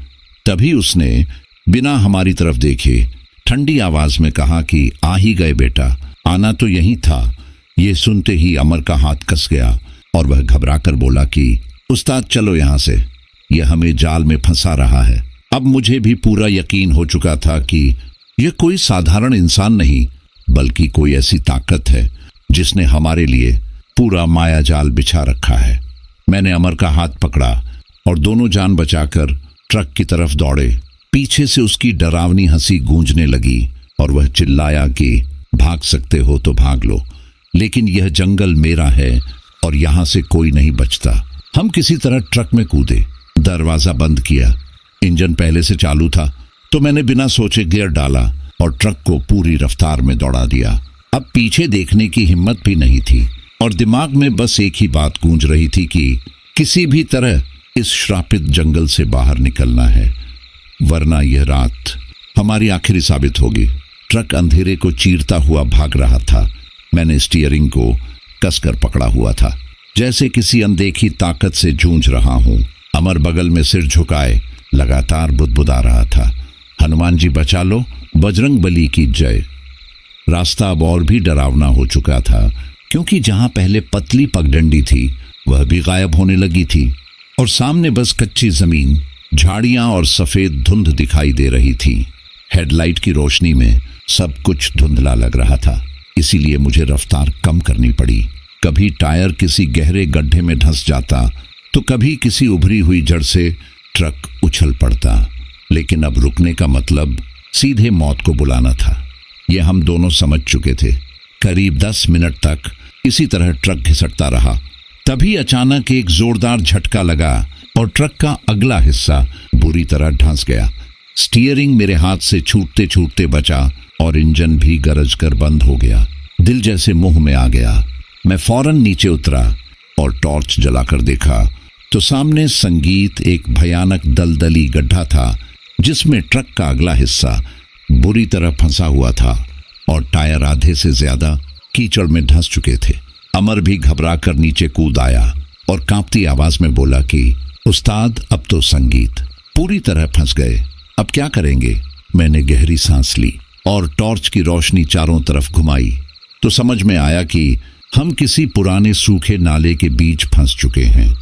तभी उसने बिना हमारी तरफ देखे ठंडी आवाज में कहा कि आ ही गए बेटा, आना तो यही था। ये सुनते ही अमर का हाथ कस गया और वह घबराकर बोला कि उस्ताद चलो यहाँ से, यह हमें जाल में फंसा रहा है। अब मुझे भी पूरा यकीन हो चुका था कि यह कोई साधारण इंसान नहीं, बल्कि कोई ऐसी ताकत है जिसने हमारे लिए पूरा माया जाल बिछा रखा है। मैंने अमर का हाथ पकड़ा और दोनों जान बचाकर ट्रक की तरफ दौड़े। पीछे से उसकी डरावनी हंसी गूंजने लगी और वह चिल्लाया कि भाग सकते हो तो भाग लो, लेकिन यह जंगल मेरा है और यहाँ से कोई नहीं बचता। हम किसी तरह ट्रक में कूदे, दरवाजा बंद किया। इंजन पहले से चालू था तो मैंने बिना सोचे गियर डाला और ट्रक को पूरी रफ्तार में दौड़ा दिया। अब पीछे देखने की हिम्मत भी नहीं थी और दिमाग में बस एक ही बात गूंज रही थी कि किसी भी तरह इस श्रापित जंगल से बाहर निकलना है, वरना यह रात हमारी आखिरी साबित होगी। ट्रक अंधेरे को चीरता हुआ भाग रहा था। मैंने स्टीयरिंग को कसकर पकड़ा हुआ था, जैसे किसी अनदेखी ताकत से जूझ रहा हूं। अमर बगल में सिर झुकाए लगातार बुदबुदा रहा था, हनुमान जी बचा लो, बजरंग बली की जय। रास्ता अब और भी डरावना हो चुका था, क्योंकि जहां पहले पतली पगडंडी थी वह भी गायब होने लगी थी और सामने बस कच्ची जमीन, झाड़ियां और सफेद धुंध दिखाई दे रही थी। हेडलाइट की रोशनी में सब कुछ धुंधला लग रहा था, इसीलिए मुझे रफ्तार कम करनी पड़ी। कभी टायर किसी गहरे गड्ढे में धंस जाता तो कभी किसी उभरी हुई जड़ से ट्रक उछल पड़ता, लेकिन अब रुकने का मतलब सीधे मौत को बुलाना था। यह हम दोनों समझ चुके थे। करीब 10 मिनट तक इसी तरह ट्रक घिसटता रहा। तभी अचानक एक जोरदार झटका लगा और ट्रक का अगला हिस्सा बुरी तरह धंस गया। स्टीयरिंग मेरे हाथ से छूटते छूटते बचा और इंजन भी गरज कर बंद हो गया। दिल जैसे मुंह में आ गया। मैं फौरन नीचे उतरा और टॉर्च जलाकर देखा तो सामने संगीत एक भयानक दलदली गड्ढा था, जिसमें ट्रक का अगला हिस्सा बुरी तरह फंसा हुआ था और टायर आधे से ज्यादा कीचड़ में धंस चुके थे। अमर भी घबरा कर नीचे कूद आया और कांपती आवाज में बोला कि उस्ताद, अब तो संगीत पूरी तरह फंस गए, अब क्या करेंगे। मैंने गहरी सांस ली और टॉर्च की रोशनी चारों तरफ घुमाई तो समझ में आया कि हम किसी पुराने सूखे नाले के बीच फंस चुके हैं,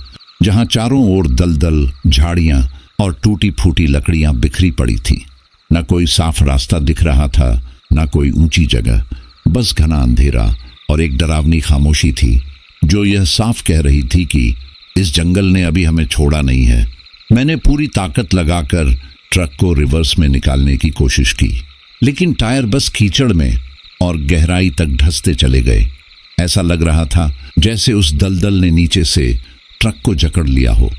जहां चारों ओर दलदल, झाड़ियां और टूटी फूटी लकड़ियां बिखरी पड़ी थी। न कोई साफ रास्ता दिख रहा था, न कोई ऊंची जगह, बस घना अंधेरा और एक डरावनी खामोशी थी जो यह साफ कह रही थी कि इस जंगल ने अभी हमें छोड़ा नहीं है। मैंने पूरी ताकत लगाकर ट्रक को रिवर्स में निकालने की कोशिश की, लेकिन टायर बस कीचड़ में और गहराई तक धंसते चले गए। ऐसा लग रहा था जैसे उस दलदल ने नीचे से ट्रक को जकड़ लिया हो।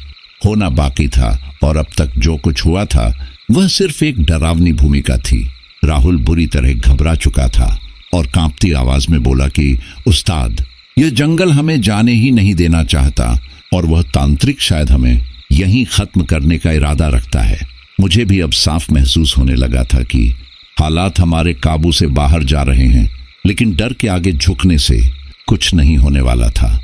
होना बाकी था और अब तक जो कुछ हुआ था वह सिर्फ एक डरावनी भूमिका थी। राहुल बुरी तरह घबरा चुका था और कांपती आवाज में बोला कि उस्ताद, यह जंगल हमें जाने ही नहीं देना चाहता और वह तांत्रिक शायद हमें यहीं खत्म करने का इरादा रखता है। मुझे भी अब साफ महसूस होने लगा था कि हालात हमारे काबू से बाहर जा रहे हैं, लेकिन डर के आगे झुकने से कुछ नहीं होने वाला था।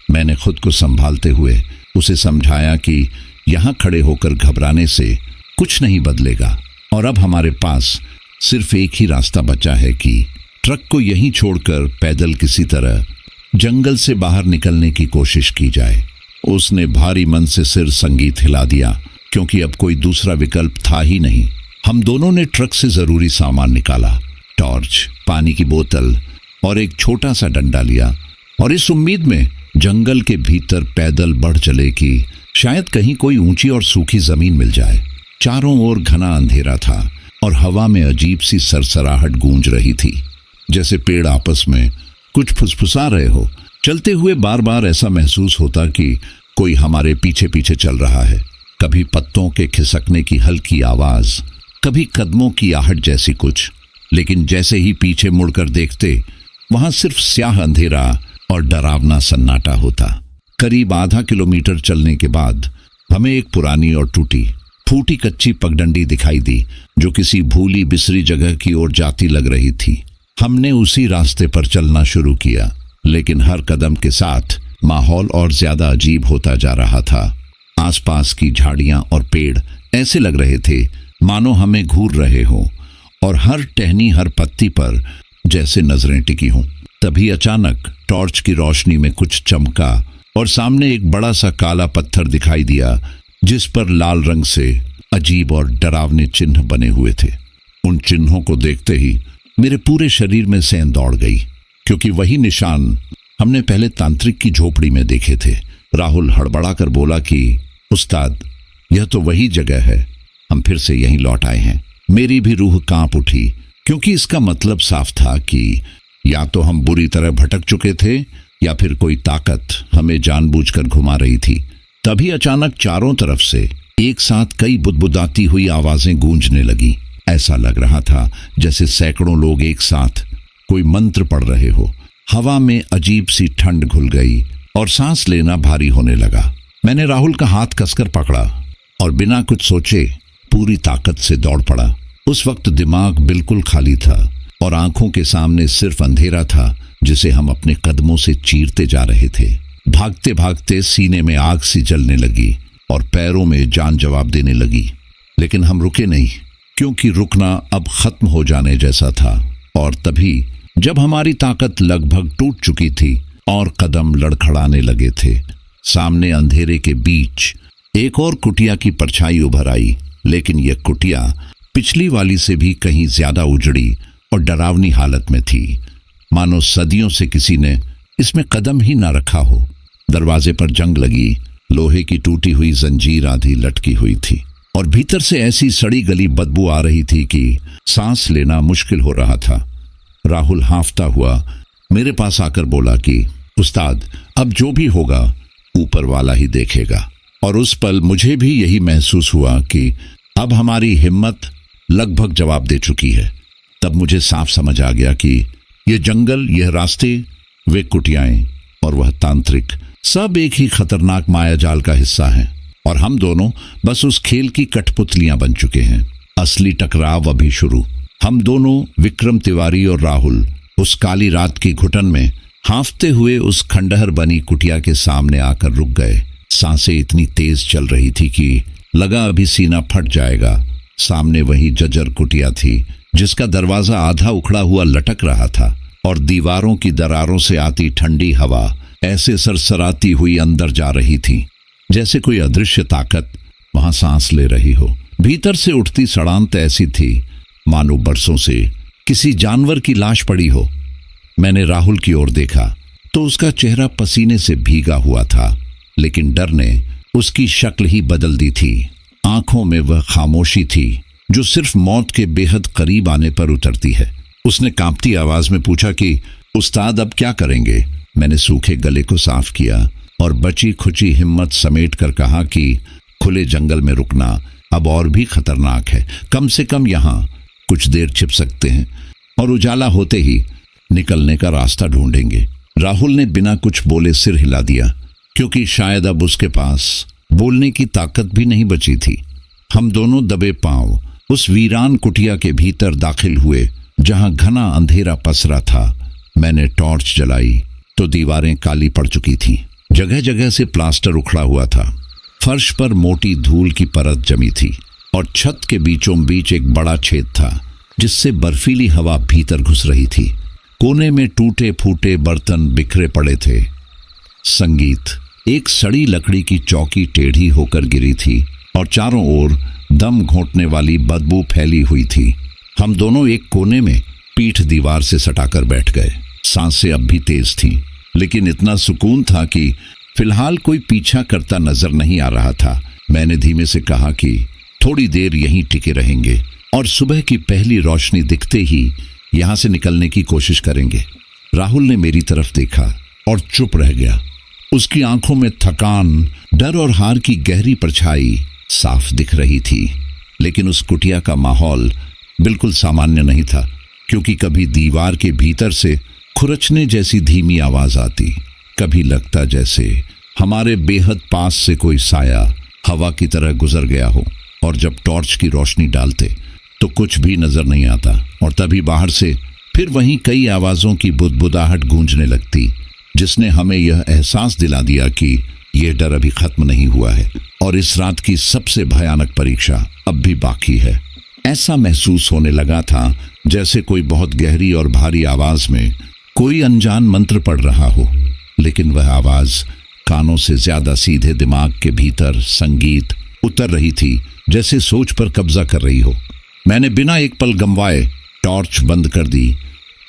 मैंने खुद को संभालते हुए उसे समझाया कि यहाँ खड़े होकर घबराने से कुछ नहीं बदलेगा और अब हमारे पास सिर्फ एक ही रास्ता बचा है कि ट्रक को यहीं छोड़कर पैदल किसी तरह जंगल से बाहर निकलने की कोशिश की जाए। उसने भारी मन से सिर संगीत हिला दिया, क्योंकि अब कोई दूसरा विकल्प था ही नहीं। हम दोनों ने ट्रक से जरूरी सामान निकाला, टॉर्च, पानी की बोतल और एक छोटा सा डंडा लिया, और इस उम्मीद में जंगल के भीतर पैदल बढ़ चले कि शायद कहीं कोई ऊंची और सूखी जमीन मिल जाए। चारों ओर घना अंधेरा था और हवा में अजीब सी सरसराहट गूंज रही थी, जैसे पेड़ आपस में कुछ फुसफुसा रहे हो। चलते हुए बार बार ऐसा महसूस होता कि कोई हमारे पीछे पीछे चल रहा है। कभी पत्तों के खिसकने की हल्की आवाज, कभी कदमों की आहट जैसी कुछ, लेकिन जैसे ही पीछे मुड़कर देखते वहां सिर्फ स्याह अंधेरा और डरावना सन्नाटा होता। करीब आधा किलोमीटर चलने के बाद हमें एक पुरानी और टूटी फूटी कच्ची पगडंडी दिखाई दी जो किसी भूली बिसरी जगह की ओर जाती लग रही थी। हमने उसी रास्ते पर चलना शुरू किया, लेकिन हर कदम के साथ माहौल और ज्यादा अजीब होता जा रहा था। आसपास की झाड़ियां और पेड़ ऐसे लग रहे थे मानो हमें घूर रहे हों, और हर टहनी, हर पत्ती पर जैसे नजरें टिकी हों। तभी अचानक टॉर्च की रोशनी में कुछ चमका और सामने एक बड़ा सा काला पत्थर दिखाई दिया, जिस पर लाल रंग से अजीब और डरावने चिन्ह बने हुए थे। उन चिन्हों को देखते ही मेरे पूरे शरीर में सेंध दौड़ गई, क्योंकि वही निशान हमने पहले तांत्रिक की झोपड़ी में देखे थे। राहुल हड़बड़ा कर बोला कि उस्ताद, यह तो वही जगह है, हम फिर से यहीं लौट आए हैं। मेरी भी रूह कांप उठी, क्योंकि इसका मतलब साफ था कि या तो हम बुरी तरह भटक चुके थे या फिर कोई ताकत हमें जानबूझकर घुमा रही थी। तभी अचानक चारों तरफ से एक साथ कई बुदबुदाती हुई आवाजें गूंजने लगी। ऐसा लग रहा था जैसे सैकड़ों लोग एक साथ कोई मंत्र पढ़ रहे हो। हवा में अजीब सी ठंड घुल गई और सांस लेना भारी होने लगा। मैंने राहुल का हाथ कसकर पकड़ा और बिना कुछ सोचे पूरी ताकत से दौड़ पड़ा। उस वक्त दिमाग बिल्कुल खाली था और आंखों के सामने सिर्फ अंधेरा था, जिसे हम अपने कदमों से चीरते जा रहे थे। भागते भागते सीने में आग सी जलने लगी और पैरों में जान जवाब देने लगी, लेकिन हम रुके नहीं, क्योंकि रुकना अब खत्म हो जाने जैसा था। और तभी जब हमारी ताकत लगभग टूट चुकी थी और कदम लड़खड़ाने लगे थे, सामने अंधेरे के बीच एक और कुटिया की परछाई उभर आई। लेकिन यह कुटिया पिछली वाली से भी कहीं ज्यादा उजड़ी और डरावनी हालत में थी, मानो सदियों से किसी ने इसमें कदम ही ना रखा हो। दरवाजे पर जंग लगी, लोहे की टूटी हुई जंजीर आधी लटकी हुई थी और भीतर से ऐसी सड़ी गली बदबू आ रही थी कि सांस लेना मुश्किल हो रहा था। राहुल हांफता हुआ मेरे पास आकर बोला कि उस्ताद, अब जो भी होगा ऊपर वाला ही देखेगा। और उस पल मुझे भी यही महसूस हुआ कि अब हमारी हिम्मत लगभग जवाब दे चुकी है। तब मुझे साफ समझ आ गया कि यह जंगल, यह रास्ते, वे कुटियाएं और वह तांत्रिक सब एक ही खतरनाक मायाजाल का हिस्सा हैं, और हम दोनों बस उस खेल की कठपुतलियां बन चुके हैं। असली टकराव अभी शुरू। हम दोनों, विक्रम तिवारी और राहुल, उस काली रात की घुटन में हाँफते हुए उस खंडहर बनी कुटिया के सामने आकर रुक गए। सांसें इतनी तेज चल रही थी कि लगा अभी सीना फट जाएगा। सामने वही जर्जर कुटिया थी जिसका दरवाजा आधा उखड़ा हुआ लटक रहा था और दीवारों की दरारों से आती ठंडी हवा ऐसे सरसराती हुई अंदर जा रही थी जैसे कोई अदृश्य ताकत वहां सांस ले रही हो। भीतर से उठती सड़ांत ऐसी थी मानो बरसों से किसी जानवर की लाश पड़ी हो। मैंने राहुल की ओर देखा तो उसका चेहरा पसीने से भीगा हुआ था, लेकिन डर ने उसकी शक्ल ही बदल दी थी। आंखों में वह खामोशी थी जो सिर्फ मौत के बेहद करीब आने पर उतरती है। उसने कांपती आवाज में पूछा कि उस्ताद अब क्या करेंगे? मैंने सूखे गले को साफ किया और बची खुची हिम्मत समेट कर कहा कि खुले जंगल में रुकना अब और भी खतरनाक है। कम से कम यहाँ कुछ देर छिप सकते हैं और उजाला होते ही निकलने का रास्ता ढूंढेंगे। राहुल ने बिना कुछ बोले सिर हिला दिया, क्योंकि शायद अब उसके पास बोलने की ताकत भी नहीं बची थी। हम दोनों दबे पांव उस वीरान कुटिया के भीतर दाखिल हुए जहां घना अंधेरा पसरा था। मैंने टॉर्च जलाई तो दीवारें काली पड़ चुकी थीं। जगह जगह से प्लास्टर उखड़ा हुआ था। फर्श पर मोटी धूल की परत जमी थी और छत के बीचों बीच एक बड़ा छेद था जिससे बर्फीली हवा भीतर घुस रही थी। कोने में टूटे फूटे बर्तन बिखरे पड़े थे। संगीत, एक सड़ी लकड़ी की चौकी टेढ़ी होकर गिरी थी और चारों ओर दम घोंटने वाली बदबू फैली हुई थी। हम दोनों एक कोने में पीठ दीवार से सटाकर बैठ गए। सांसें अब भी तेज थीं, लेकिन इतना सुकून था कि फिलहाल कोई पीछा करता नजर नहीं आ रहा था। मैंने धीमे से कहा कि थोड़ी देर यहीं टिके रहेंगे और सुबह की पहली रोशनी दिखते ही यहां से निकलने की कोशिश करेंगे। राहुल ने मेरी तरफ देखा और चुप रह गया। उसकी आंखों में थकान, डर और हार की गहरी परछाई साफ दिख रही थी। लेकिन उस कुटिया का माहौल बिल्कुल सामान्य नहीं था, क्योंकि कभी दीवार के भीतर से खुरचने जैसी धीमी आवाज आती, कभी लगता जैसे हमारे बेहद पास से कोई साया हवा की तरह गुजर गया हो। और जब टॉर्च की रोशनी डालते तो कुछ भी नजर नहीं आता, और तभी बाहर से फिर वहीं कई आवाजों की बुदबुदाहट गूंजने लगती, जिसने हमें यह एहसास दिला दिया कि यह डर अभी खत्म नहीं हुआ है और इस रात की सबसे भयानक परीक्षा अब भी बाकी है। ऐसा महसूस होने लगा था जैसे कोई बहुत गहरी और भारी आवाज में कोई अनजान मंत्र पढ़ रहा हो, लेकिन वह आवाज कानों से ज्यादा सीधे दिमाग के भीतर संगीत उतर रही थी, जैसे सोच पर कब्जा कर रही हो। मैंने बिना एक पल गंवाए टॉर्च बंद कर दी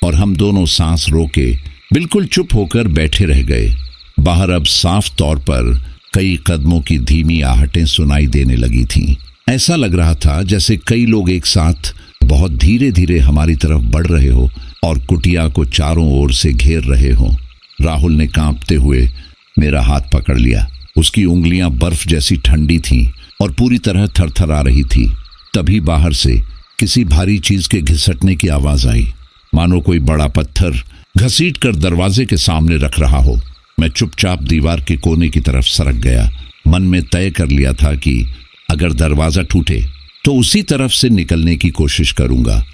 और हम दोनों सांस रोके बिल्कुल चुप होकर बैठे रह गए। बाहर अब साफ तौर पर कई कदमों की धीमी आहटें सुनाई देने लगी थीं। ऐसा लग रहा था जैसे कई लोग एक साथ बहुत धीरे धीरे हमारी तरफ बढ़ रहे हो और कुटिया को चारों ओर से घेर रहे हो। राहुल ने कांपते हुए मेरा हाथ पकड़ लिया। उसकी उंगलियां बर्फ जैसी ठंडी थीं और पूरी तरह थरथरा रही थी। तभी बाहर से किसी भारी चीज के घिसटने की आवाज आई, मानो कोई बड़ा पत्थर घसीटकर दरवाजे के सामने रख रहा हो। मैं चुपचाप दीवार के कोने की तरफ सरक गया। मन में तय कर लिया था कि अगर दरवाजा टूटे तो उसी तरफ से निकलने की कोशिश करूंगा।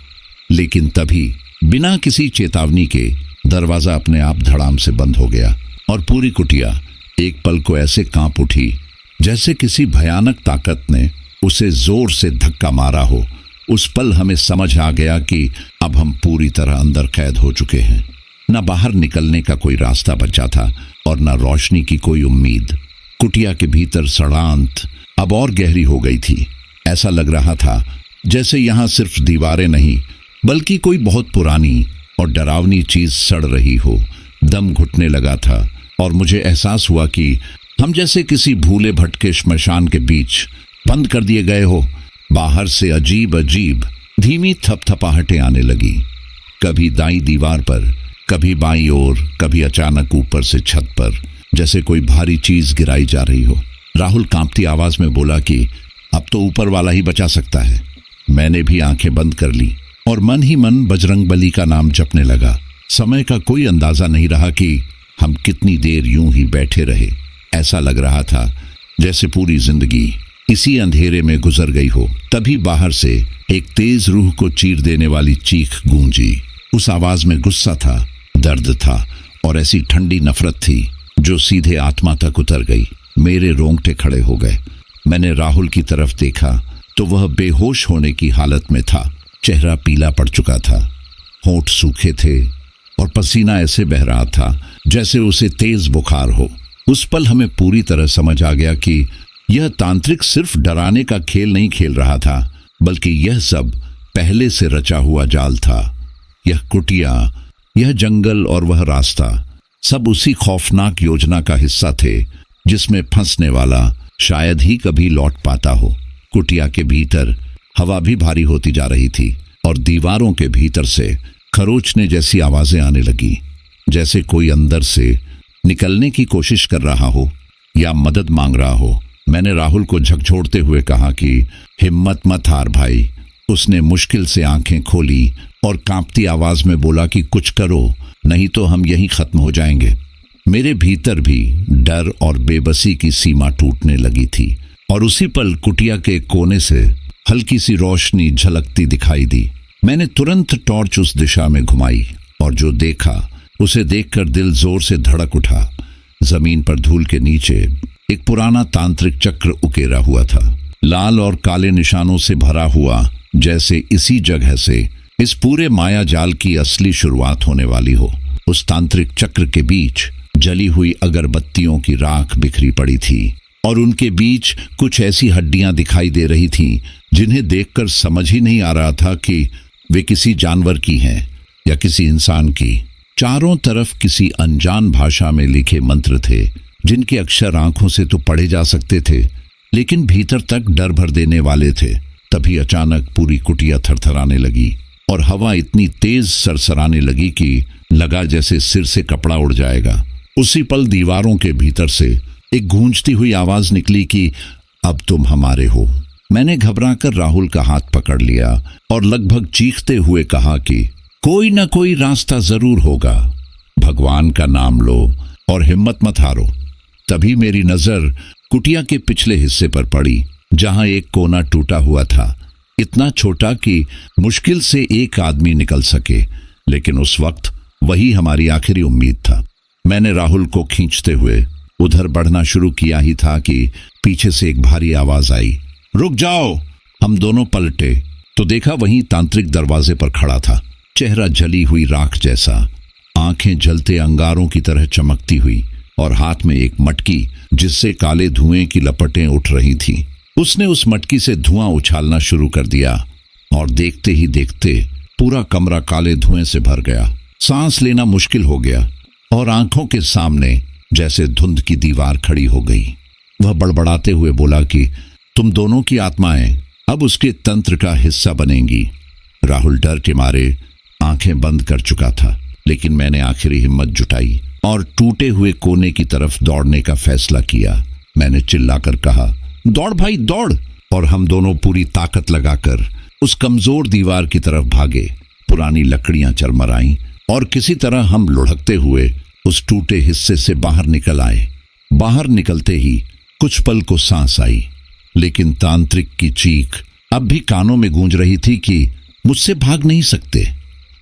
लेकिन तभी बिना किसी चेतावनी के दरवाजा अपने आप धड़ाम से बंद हो गया और पूरी कुटिया एक पल को ऐसे कांप उठी जैसे किसी भयानक ताकत ने उसे जोर से धक्का मारा हो। उस पल हमें समझ आ गया कि अब हम पूरी तरह अंदर कैद हो चुके हैं। न बाहर निकलने का कोई रास्ता बचा था और न रोशनी की कोई उम्मीद। कुटिया के भीतर सड़ांत अब और गहरी हो गई थी। ऐसा लग रहा था जैसे यहाँ सिर्फ दीवारें नहीं, बल्कि कोई बहुत पुरानी और डरावनी चीज सड़ रही हो। दम घुटने लगा था और मुझे एहसास हुआ कि हम जैसे किसी भूले भटके श्मशान के बीच बंद कर दिए गए हो। बाहर से अजीब अजीब धीमी थपथपाहटें आने लगी, कभी दाईं दीवार पर, कभी बाईं ओर, कभी अचानक ऊपर से छत पर, जैसे कोई भारी चीज गिराई जा रही हो। राहुल कांपती आवाज में बोला कि अब तो ऊपर वाला ही बचा सकता है। मैंने भी आंखें बंद कर ली और मन ही मन बजरंगबली का नाम जपने लगा। समय का कोई अंदाजा नहीं रहा कि हम कितनी देर यूं ही बैठे रहे। ऐसा लग रहा था जैसे पूरी जिंदगी इसी अंधेरे में गुजर गई हो। तभी बाहर से एक तेज रूह को चीर देने वाली चीख गूंजी। उस आवाज में गुस्सा था, दर्द था और ऐसी ठंडी नफरत थी जो सीधे आत्मा तक उतर गई। मेरे रोंगटे खड़े हो गए। मैंने राहुल की तरफ देखा तो वह बेहोश होने की हालत में था। चेहरा पीला पड़ चुका था, होंठ सूखे थे और पसीना ऐसे बह रहा था जैसे उसे तेज बुखार हो। उस पल हमें पूरी तरह समझ आ गया कि यह तांत्रिक सिर्फ डराने का खेल नहीं खेल रहा था, बल्कि यह सब पहले से रचा हुआ जाल था। यह कुटिया, यह जंगल और वह रास्ता सब उसी खौफनाक योजना का हिस्सा थे जिसमें फंसने वाला शायद ही कभी लौट पाता हो। कुटिया के भीतर हवा भी भारी होती जा रही थी और दीवारों के भीतर से खरोचने जैसी आवाजें आने लगी, जैसे कोई अंदर से निकलने की कोशिश कर रहा हो या मदद मांग रहा हो। मैंने राहुल को झकझोरते हुए कहा कि हिम्मत मत हार भाई। उसने मुश्किल से आंखें खोली और कांपती आवाज में बोला कि कुछ करो, नहीं तो हम यहीं खत्म हो जाएंगे। मेरे भीतर भी डर और बेबसी की सीमा टूटने लगी थी और उसी पल कुटिया के कोने से हल्की सी रोशनी झलकती दिखाई दी। मैंने तुरंत टॉर्च उस दिशा में घुमाई और जो देखा उसे देखकर दिल जोर से धड़क उठा। जमीन पर धूल के नीचे एक पुराना तांत्रिक चक्र उकेरा हुआ था, लाल और काले निशानों से भरा हुआ, जैसे इसी जगह से इस पूरे माया जाल की असली शुरुआत होने वाली हो। उस तांत्रिक चक्र के बीच जली हुई अगरबत्तियों की राख बिखरी पड़ी थी और उनके बीच कुछ ऐसी हड्डियां दिखाई दे रही थीं जिन्हें देखकर समझ ही नहीं आ रहा था कि वे किसी जानवर की हैं या किसी इंसान की। चारों तरफ किसी अनजान भाषा में लिखे मंत्र थे जिनके अक्षर आंखों से तो पढ़े जा सकते थे, लेकिन भीतर तक डर भर देने वाले थे। तभी अचानक पूरी कुटिया थरथराने लगी और हवा इतनी तेज सरसराने लगी कि लगा जैसे सिर से कपड़ा उड़ जाएगा। उसी पल दीवारों के भीतर से एक गूंजती हुई आवाज निकली कि अब तुम हमारे हो। मैंने घबराकर राहुल का हाथ पकड़ लिया और लगभग चीखते हुए कहा कि कोई न कोई रास्ता जरूर होगा, भगवान का नाम लो और हिम्मत मत हारो। तभी मेरी नजर कुटिया के पिछले हिस्से पर पड़ी, जहां एक कोना टूटा हुआ था, इतना छोटा कि मुश्किल से एक आदमी निकल सके, लेकिन उस वक्त वही हमारी आखिरी उम्मीद था। मैंने राहुल को खींचते हुए उधर बढ़ना शुरू किया ही था कि पीछे से एक भारी आवाज आई, रुक जाओ। हम दोनों पलटे तो देखा वहीं तांत्रिक दरवाजे पर खड़ा था, चेहरा जली हुई राख जैसा, आंखें जलते अंगारों की तरह चमकती हुई और हाथ में एक मटकी जिससे काले धुएं की लपटें उठ रही थीं। उसने उस मटकी से धुआं उछालना शुरू कर दिया और देखते ही देखते पूरा कमरा काले धुएं से भर गया। सांस लेना मुश्किल हो गया और आंखों के सामने जैसे धुंध की दीवार खड़ी हो गई। वह बड़बड़ाते हुए बोला कि तुम दोनों की आत्माएं अब उसके तंत्र का हिस्सा बनेंगी। राहुल डर के मारे आंखें बंद कर चुका था, लेकिन मैंने आखिरी हिम्मत जुटाई और टूटे हुए कोने की तरफ दौड़ने का फैसला किया। मैंने चिल्लाकर कहा, दौड़ भाई दौड़, और हम दोनों पूरी ताकत लगाकर उस कमजोर दीवार की तरफ भागे। पुरानी लकड़ियां चरमराईं और किसी तरह हम लुढ़कते हुए उस टूटे हिस्से से बाहर निकल आए। बाहर निकलते ही कुछ पल को सांस आई, लेकिन तांत्रिक की चीख अब भी कानों में गूंज रही थी कि मुझसे भाग नहीं सकते।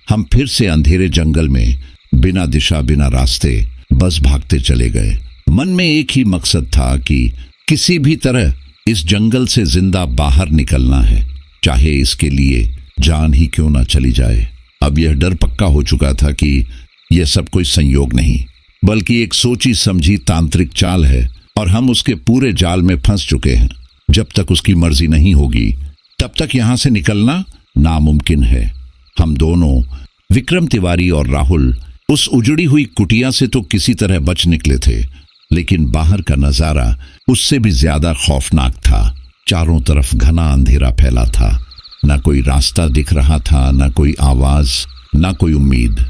हम फिर से अंधेरे जंगल में बिना दिशा बिना रास्ते बस भागते चले गए। मन में एक ही मकसद था कि किसी भी तरह इस जंगल से जिंदा बाहर निकलना है, चाहे इसके लिए जान ही क्यों ना चली जाए। अब यह डर पक्का हो चुका था कि यह सब कोई संयोग नहीं, बल्कि एक सोची समझी तांत्रिक चाल है और हम उसके पूरे जाल में फंस चुके हैं। जब तक उसकी मर्जी नहीं होगी तब तक यहां से निकलना नामुमकिन है। हम दोनों, विक्रम तिवारी और राहुल, उस उजड़ी हुई कुटिया से तो किसी तरह बच निकले थे, लेकिन बाहर का नजारा उससे भी ज्यादा खौफनाक था। चारों तरफ घना अंधेरा फैला था, ना कोई रास्ता दिख रहा था, ना कोई आवाज, ना कोई उम्मीद।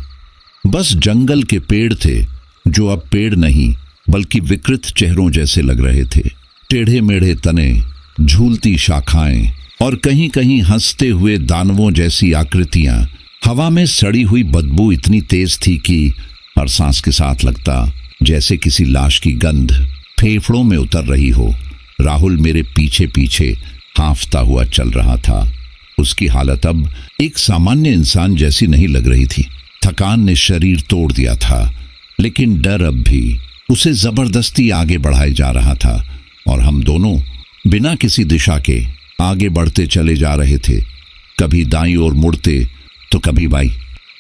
बस जंगल के पेड़ थे जो अब पेड़ नहीं बल्कि विकृत चेहरों जैसे लग रहे थे। टेढ़े मेढ़े तने, झूलती शाखाएं और कहीं कहीं हंसते हुए दानवों जैसी आकृतियां। हवा में सड़ी हुई बदबू इतनी तेज थी कि हर सांस के साथ लगता जैसे किसी लाश की गंध फेफड़ों में उतर रही हो। राहुल मेरे पीछे पीछे हांफता हुआ चल रहा था। उसकी हालत अब एक सामान्य इंसान जैसी नहीं लग रही थी। थकान ने शरीर तोड़ दिया था लेकिन डर अब भी उसे जबरदस्ती आगे बढ़ाए जा रहा था और हम दोनों बिना किसी दिशा के आगे बढ़ते चले जा रहे थे। कभी दाईं ओर मुड़ते तो कभी बाईं,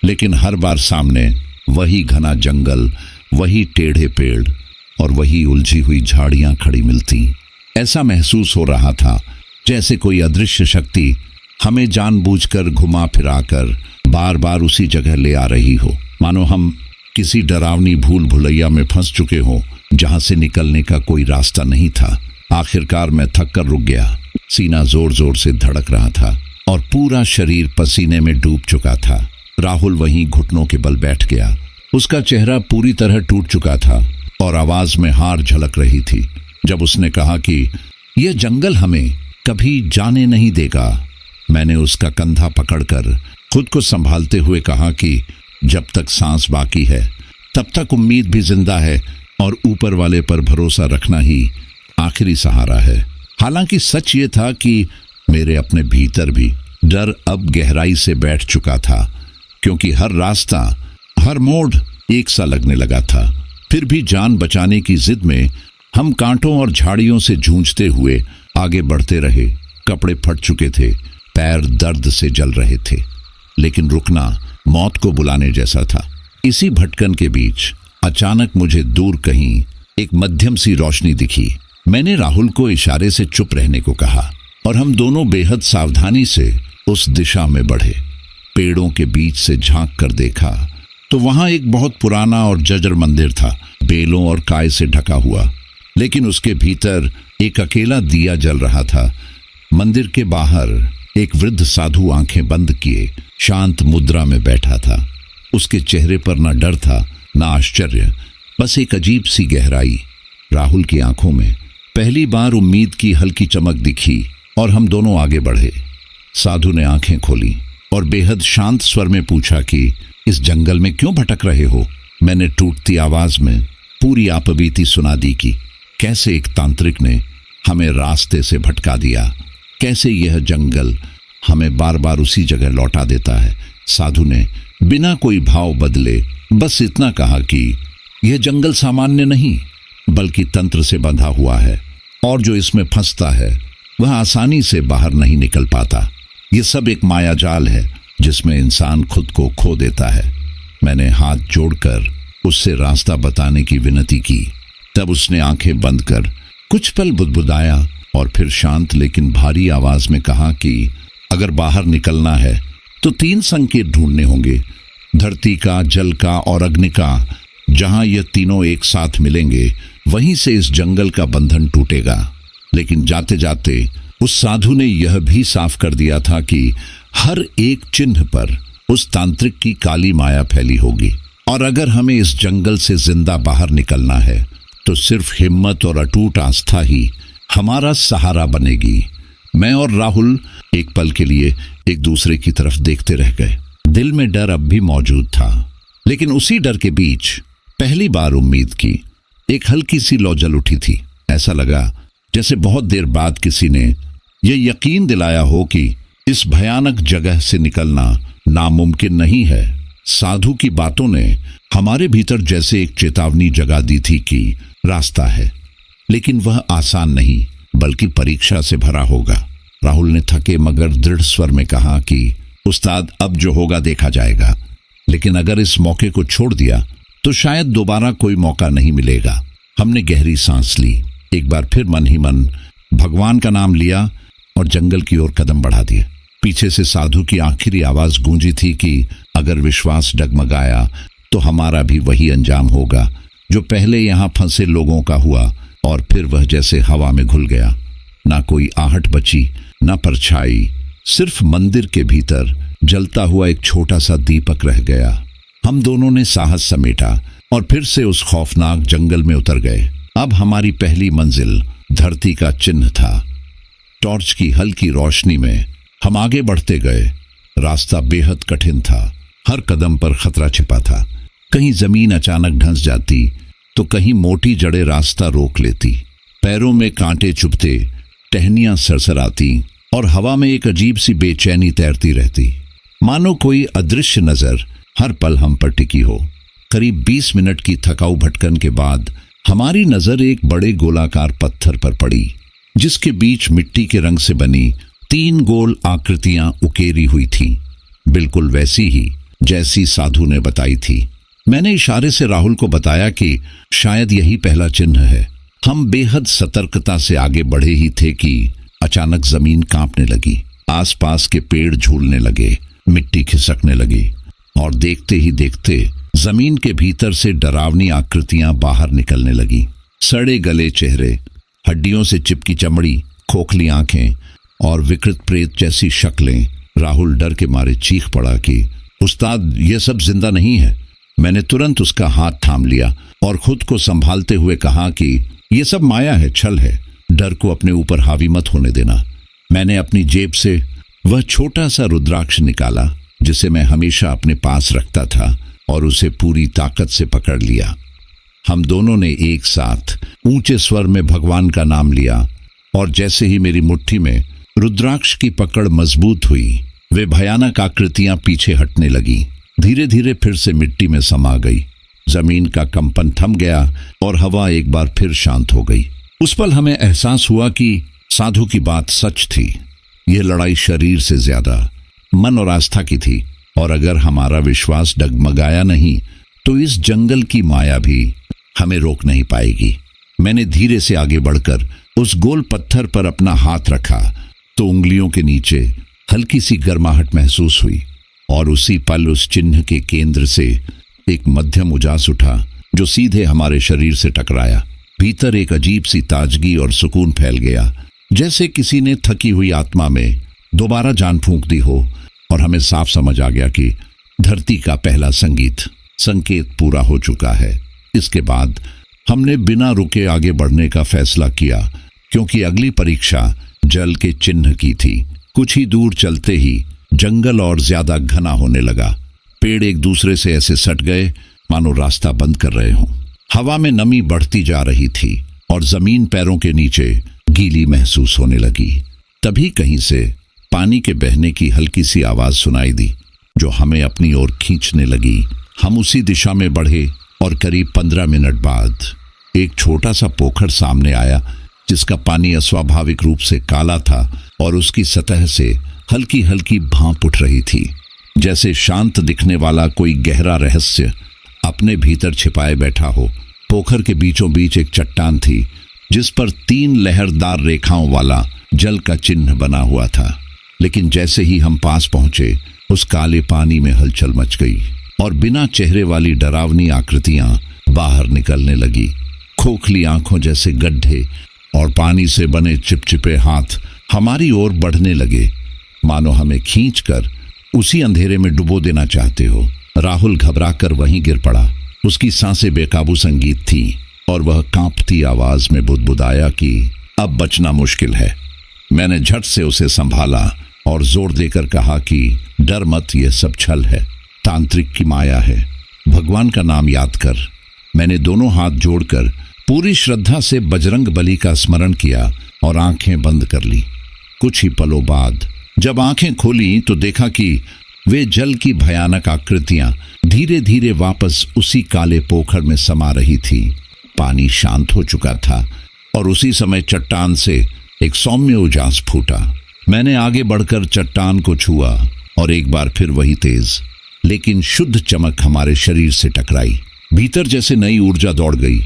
लेकिन हर बार सामने वही घना जंगल, वही टेढ़े पेड़ और वही उलझी हुई झाड़ियां खड़ी मिलती। ऐसा महसूस हो रहा था जैसे कोई अदृश्य शक्ति हमें जानबूझकर घुमा फिराकर बार बार उसी जगह ले आ रही हो, मानो हम किसी डरावनी भूल भुलैया में फंस चुके हों जहां से निकलने का कोई रास्ता नहीं था। आखिरकार मैं थक कर रुक गया। सीना जोर जोर से धड़क रहा था और पूरा शरीर पसीने में डूब चुका था। राहुल वहीं घुटनों के बल बैठ गया। उसका चेहरा पूरी तरह टूट चुका था और आवाज में हार झलक रही थी जब उसने कहा कि यह जंगल हमें कभी जाने नहीं देगा। मैंने उसका कंधा पकड़कर खुद को संभालते हुए कहा कि जब तक सांस बाकी है तब तक उम्मीद भी जिंदा है और ऊपर वाले पर भरोसा रखना ही आखिरी सहारा है। हालांकि सच ये था कि मेरे अपने भीतर भी डर अब गहराई से बैठ चुका था, क्योंकि हर रास्ता, हर मोड़ एक सा लगने लगा था। फिर भी जान बचाने की जिद में हम कांटों और झाड़ियों से जूझते हुए आगे बढ़ते रहे। कपड़े फट चुके थे, पैर दर्द से जल रहे थे, लेकिन रुकना मौत को बुलाने जैसा था। इसी भटकन के बीच अचानक मुझे दूर कहीं एक मध्यम सी रोशनी दिखी। मैंने राहुल को इशारे से चुप रहने को कहा और हम दोनों बेहद सावधानी से उस दिशा में बढ़े। पेड़ों के बीच से झांक कर देखा तो वहां एक बहुत पुराना और जर्जर मंदिर था, बेलों और काय से ढका हुआ, लेकिन उसके भीतर एक अकेला दिया जल रहा था। मंदिर के बाहर एक वृद्ध साधु आंखें बंद किए शांत मुद्रा में बैठा था। उसके चेहरे पर न डर था न आश्चर्य, बस एक अजीब सी गहराई। राहुल की आंखों में पहली बार उम्मीद की हल्की चमक दिखी और हम दोनों आगे बढ़े। साधु ने आंखें खोली और बेहद शांत स्वर में पूछा कि इस जंगल में क्यों भटक रहे हो। मैंने टूटती आवाज में पूरी आपबीती सुना दी कि कैसे एक तांत्रिक ने हमें रास्ते से भटका दिया, कैसे यह जंगल हमें बार बार उसी जगह लौटा देता है। साधु ने बिना कोई भाव बदले बस इतना कहा कि यह जंगल सामान्य नहीं बल्कि तंत्र से बंधा हुआ है और जो इसमें फंसता है वह आसानी से बाहर नहीं निकल पाता। यह सब एक मायाजाल है जिसमें इंसान खुद को खो देता है। मैंने हाथ जोड़कर उससे रास्ता बताने की विनती की। तब उसने आंखें बंद कर कुछ पल बुदबुदाया और फिर शांत लेकिन भारी आवाज में कहा कि अगर बाहर निकलना है तो 3 संकेत ढूंढने होंगे, धरती का, जल का और अग्नि का। जहां ये तीनों एक साथ मिलेंगे वहीं से इस जंगल का बंधन टूटेगा। लेकिन जाते जाते उस साधु ने यह भी साफ कर दिया था कि हर एक चिन्ह पर उस तांत्रिक की काली माया फैली होगी और अगर हमें इस जंगल से जिंदा बाहर निकलना है तो सिर्फ हिम्मत और अटूट आस्था ही हमारा सहारा बनेगी। मैं और राहुल एक पल के लिए एक दूसरे की तरफ देखते रह गए। दिल में डर अब भी मौजूद था, लेकिन उसी डर के बीच पहली बार उम्मीद की एक हल्की सी लौ जल उठी थी। ऐसा लगा जैसे बहुत देर बाद किसी ने यह यकीन दिलाया हो कि इस भयानक जगह से निकलना नामुमकिन नहीं है। साधु की बातों ने हमारे भीतर जैसे एक चेतावनी जगा दी थी कि रास्ता है, लेकिन वह आसान नहीं बल्कि परीक्षा से भरा होगा। राहुल ने थके मगर दृढ़ स्वर में कहा कि उस्ताद, अब जो होगा देखा जाएगा, लेकिन अगर इस मौके को छोड़ दिया तो शायद दोबारा कोई मौका नहीं मिलेगा। हमने गहरी सांस ली, एक बार फिर मन ही मन भगवान का नाम लिया और जंगल की ओर कदम बढ़ा दिए। पीछे से साधु की आखिरी आवाज गूंजी थी कि अगर विश्वास डगमगाया तो हमारा भी वही अंजाम होगा जो पहले यहां फंसे लोगों का हुआ। और फिर वह जैसे हवा में घुल गया। ना कोई आहट बची, ना परछाई, सिर्फ मंदिर के भीतर जलता हुआ एक छोटा सा दीपक रह गया। हम दोनों ने साहस समेटा और फिर से उस खौफनाक जंगल में उतर गए। अब हमारी पहली मंजिल धरती का चिन्ह था। टॉर्च की हल्की रोशनी में हम आगे बढ़ते गए। रास्ता बेहद कठिन था, हर कदम पर खतरा छिपा था। कहीं जमीन अचानक धंस जाती तो कहीं मोटी जड़ें रास्ता रोक लेती। पैरों में कांटे चुभते, टहनियां सरसराती और हवा में एक अजीब सी बेचैनी तैरती रहती, मानो कोई अदृश्य नजर हर पल हम पर टिकी हो। करीब 20 मिनट की थकाऊ भटकन के बाद हमारी नजर एक बड़े गोलाकार पत्थर पर पड़ी, जिसके बीच मिट्टी के रंग से बनी 3 गोल आकृतियां उकेरी हुई थीं, बिल्कुल वैसी ही जैसी साधु ने बताई थी। मैंने इशारे से राहुल को बताया कि शायद यही पहला चिन्ह है। हम बेहद सतर्कता से आगे बढ़े ही थे कि अचानक जमीन कांपने लगी, आसपास के पेड़ झूलने लगे, मिट्टी खिसकने लगी और देखते ही देखते जमीन के भीतर से डरावनी आकृतियां बाहर निकलने लगी। सड़े गले चेहरे, हड्डियों से चिपकी चमड़ी, खोखली आंखें और विकृत प्रेत जैसी शक्लें। राहुल डर के मारे चीख पड़ा कि उस्ताद, ये सब जिंदा नहीं है। मैंने तुरंत उसका हाथ थाम लिया और खुद को संभालते हुए कहा कि ये सब माया है, छल है, डर को अपने ऊपर हावी मत होने देना। मैंने अपनी जेब से वह छोटा सा रुद्राक्ष निकाला जिसे मैं हमेशा अपने पास रखता था और उसे पूरी ताकत से पकड़ लिया। हम दोनों ने एक साथ ऊंचे स्वर में भगवान का नाम लिया और जैसे ही मेरी मुट्ठी में रुद्राक्ष की पकड़ मजबूत हुई, वे भयानक आकृतियां पीछे हटने लगी, धीरे धीरे फिर से मिट्टी में समा गई। जमीन का कंपन थम गया और हवा एक बार फिर शांत हो गई। उस पल हमें एहसास हुआ कि साधु की बात सच थी। यह लड़ाई शरीर से ज्यादा मन और आस्था की थी, और अगर हमारा विश्वास डगमगाया नहीं तो इस जंगल की माया भी हमें रोक नहीं पाएगी। मैंने धीरे से आगे बढ़कर उस गोल पत्थर पर अपना हाथ रखा तो उंगलियों के नीचे हल्की सी गर्माहट महसूस हुई और उसी पल उस चिन्ह के केंद्र से एक मध्यम उजास उठा जो सीधे हमारे शरीर से टकराया। भीतर एक अजीब सी ताजगी और सुकून फैल गया, जैसे किसी ने थकी हुई आत्मा में दोबारा जान फूंक दी हो, और हमें साफ समझ आ गया कि धरती का पहला संकेत पूरा हो चुका है। इसके बाद हमने बिना रुके आगे बढ़ने का फैसला किया, क्योंकि अगली परीक्षा जल के चिन्ह की थी। कुछ ही दूर चलते ही जंगल और ज्यादा घना होने लगा। पेड़ एक दूसरे से ऐसे सट गए मानो रास्ता बंद कर रहे हों। हवा में नमी बढ़ती जा रही थी और जमीन पैरों के नीचे गीली महसूस होने लगी। तभी कहीं से पानी के बहने की हल्की सी आवाज सुनाई दी जो हमें अपनी ओर खींचने लगी। हम उसी दिशा में बढ़े और करीब 15 मिनट बाद एक छोटा सा पोखर सामने आया जिसका पानी अस्वाभाविक रूप से काला था और उसकी सतह से हल्की हल्की भाप उठ रही थी, जैसे शांत दिखने वाला कोई गहरा रहस्य अपने भीतर छिपाए बैठा हो। पोखर के बीचों बीच एक चट्टान थी जिस पर 3 लहरदार रेखाओं वाला जल का चिन्ह बना हुआ था। लेकिन जैसे ही हम पास पहुंचे उस काले पानी में हलचल मच गई और बिना चेहरे वाली डरावनी आकृतियां बाहर निकलने लगी। खोखली आंखों जैसे गड्ढे और पानी से बने चिपचिपे हाथ हमारी ओर बढ़ने लगे, मानो हमें खींचकर उसी अंधेरे में डुबो देना चाहते हो। राहुल घबराकर वहीं गिर पड़ा। उसकी सांसें बेकाबू संगीत थी और वह कांपती आवाज में बुदबुदाया कि अब बचना मुश्किल है। मैंने झट से उसे संभाला और जोर देकर कहा कि डर मत, यह सब छल है, तांत्रिक की माया है, भगवान का नाम याद कर। मैंने दोनों हाथ जोड़कर पूरी श्रद्धा से बजरंग बली का स्मरण किया और आंखें बंद कर ली। कुछ ही पलों बाद जब आंखें खोली तो देखा कि वे जल की भयानक आकृतियां धीरे धीरे वापस उसी काले पोखर में समा रही थी। पानी शांत हो चुका था और उसी समय चट्टान से एक सौम्य उजास फूटा। मैंने आगे बढ़कर चट्टान को छुआ और एक बार फिर वही तेज लेकिन शुद्ध चमक हमारे शरीर से टकराई। भीतर जैसे नई ऊर्जा दौड़ गई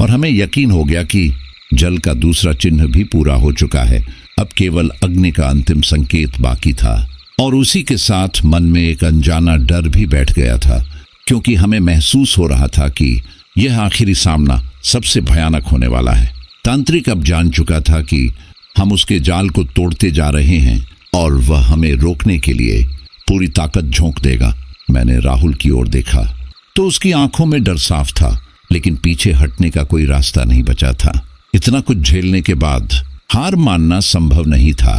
और हमें यकीन हो गया कि जल का दूसरा चिन्ह भी पूरा हो चुका है। अब केवल अग्नि का अंतिम संकेत बाकी था और उसी के साथ मन में एक अनजाना डर भी बैठ गया था, क्योंकि हमें महसूस हो रहा था कि यह आखिरी सामना सबसे भयानक होने वाला है। तांत्रिक अब जान चुका था कि हम उसके जाल को तोड़ते जा रहे हैं और वह हमें रोकने के लिए पूरी ताकत झोंक देगा। मैंने राहुल की ओर देखा तो उसकी आंखों में डर साफ था, लेकिन पीछे हटने का कोई रास्ता नहीं बचा था। इतना कुछ झेलने के बाद हार मानना संभव नहीं था।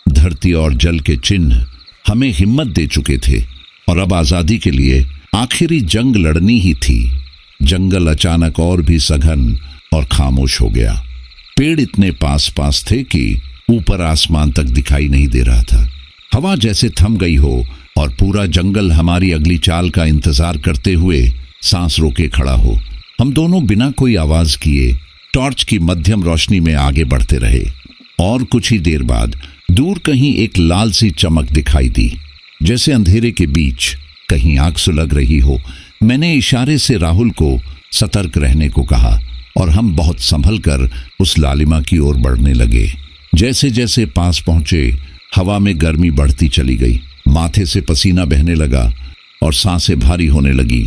धरती और जल के चिन्ह हमें हिम्मत दे चुके थे और अब आजादी के लिए आखिरी जंग लड़नी ही थी। जंगल अचानक और भी सघन और खामोश हो गया। पेड़ इतने पास पास थे कि ऊपर आसमान तक दिखाई नहीं दे रहा था। हवा जैसे थम गई हो और पूरा जंगल हमारी अगली चाल का इंतजार करते हुए सांस रोके खड़ा हो। हम दोनों बिना कोई आवाज किए टॉर्च की मध्यम रोशनी में आगे बढ़ते रहे और कुछ ही देर बाद दूर कहीं एक लाल सी चमक दिखाई दी, जैसे अंधेरे के बीच कहीं आग सुलग रही हो। मैंने इशारे से राहुल को सतर्क रहने को कहा और हम बहुत संभल कर उस लालिमा की ओर बढ़ने लगे। जैसे जैसे पास पहुंचे हवा में गर्मी बढ़ती चली गई, माथे से पसीना बहने लगा और सांसें भारी होने लगी।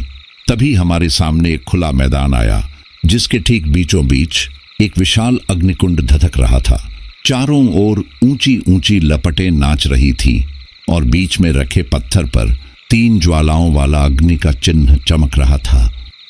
तभी हमारे सामने एक खुला मैदान आया, जिसके ठीक बीचों बीच एक विशाल अग्निकुंड धधक रहा था। चारों ओर ऊंची ऊंची लपटें नाच रही थी और बीच में रखे पत्थर पर 3 ज्वालाओं वाला अग्नि का चिन्ह चमक रहा था।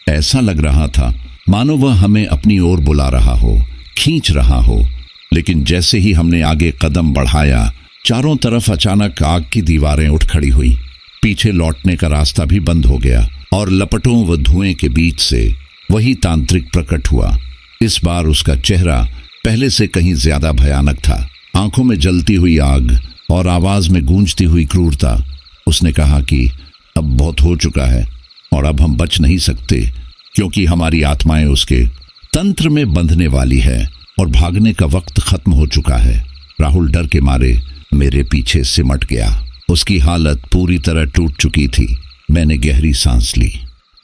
ऐसा लग रहा था मानो वह हमें अपनी ओर बुला रहा हो, खींच रहा हो। लेकिन जैसे ही हमने आगे कदम बढ़ाया, चारों तरफ अचानक आग की दीवारें उठ खड़ी हुई। पीछे लौटने का रास्ता भी बंद हो गया और लपटों व धुएं के बीच से वही तांत्रिक प्रकट हुआ। इस बार उसका चेहरा पहले से कहीं ज्यादा भयानक था। आंखों में जलती हुई आग और आवाज में गूंजती हुई क्रूरता। उसने कहा कि अब बहुत हो चुका है और अब हम बच नहीं सकते, क्योंकि हमारी आत्माएं उसके तंत्र में बंधने वाली है और भागने का वक्त खत्म हो चुका है। राहुल डर के मारे मेरे पीछे सिमट गया। उसकी हालत पूरी तरह टूट चुकी थी। मैंने गहरी सांस ली,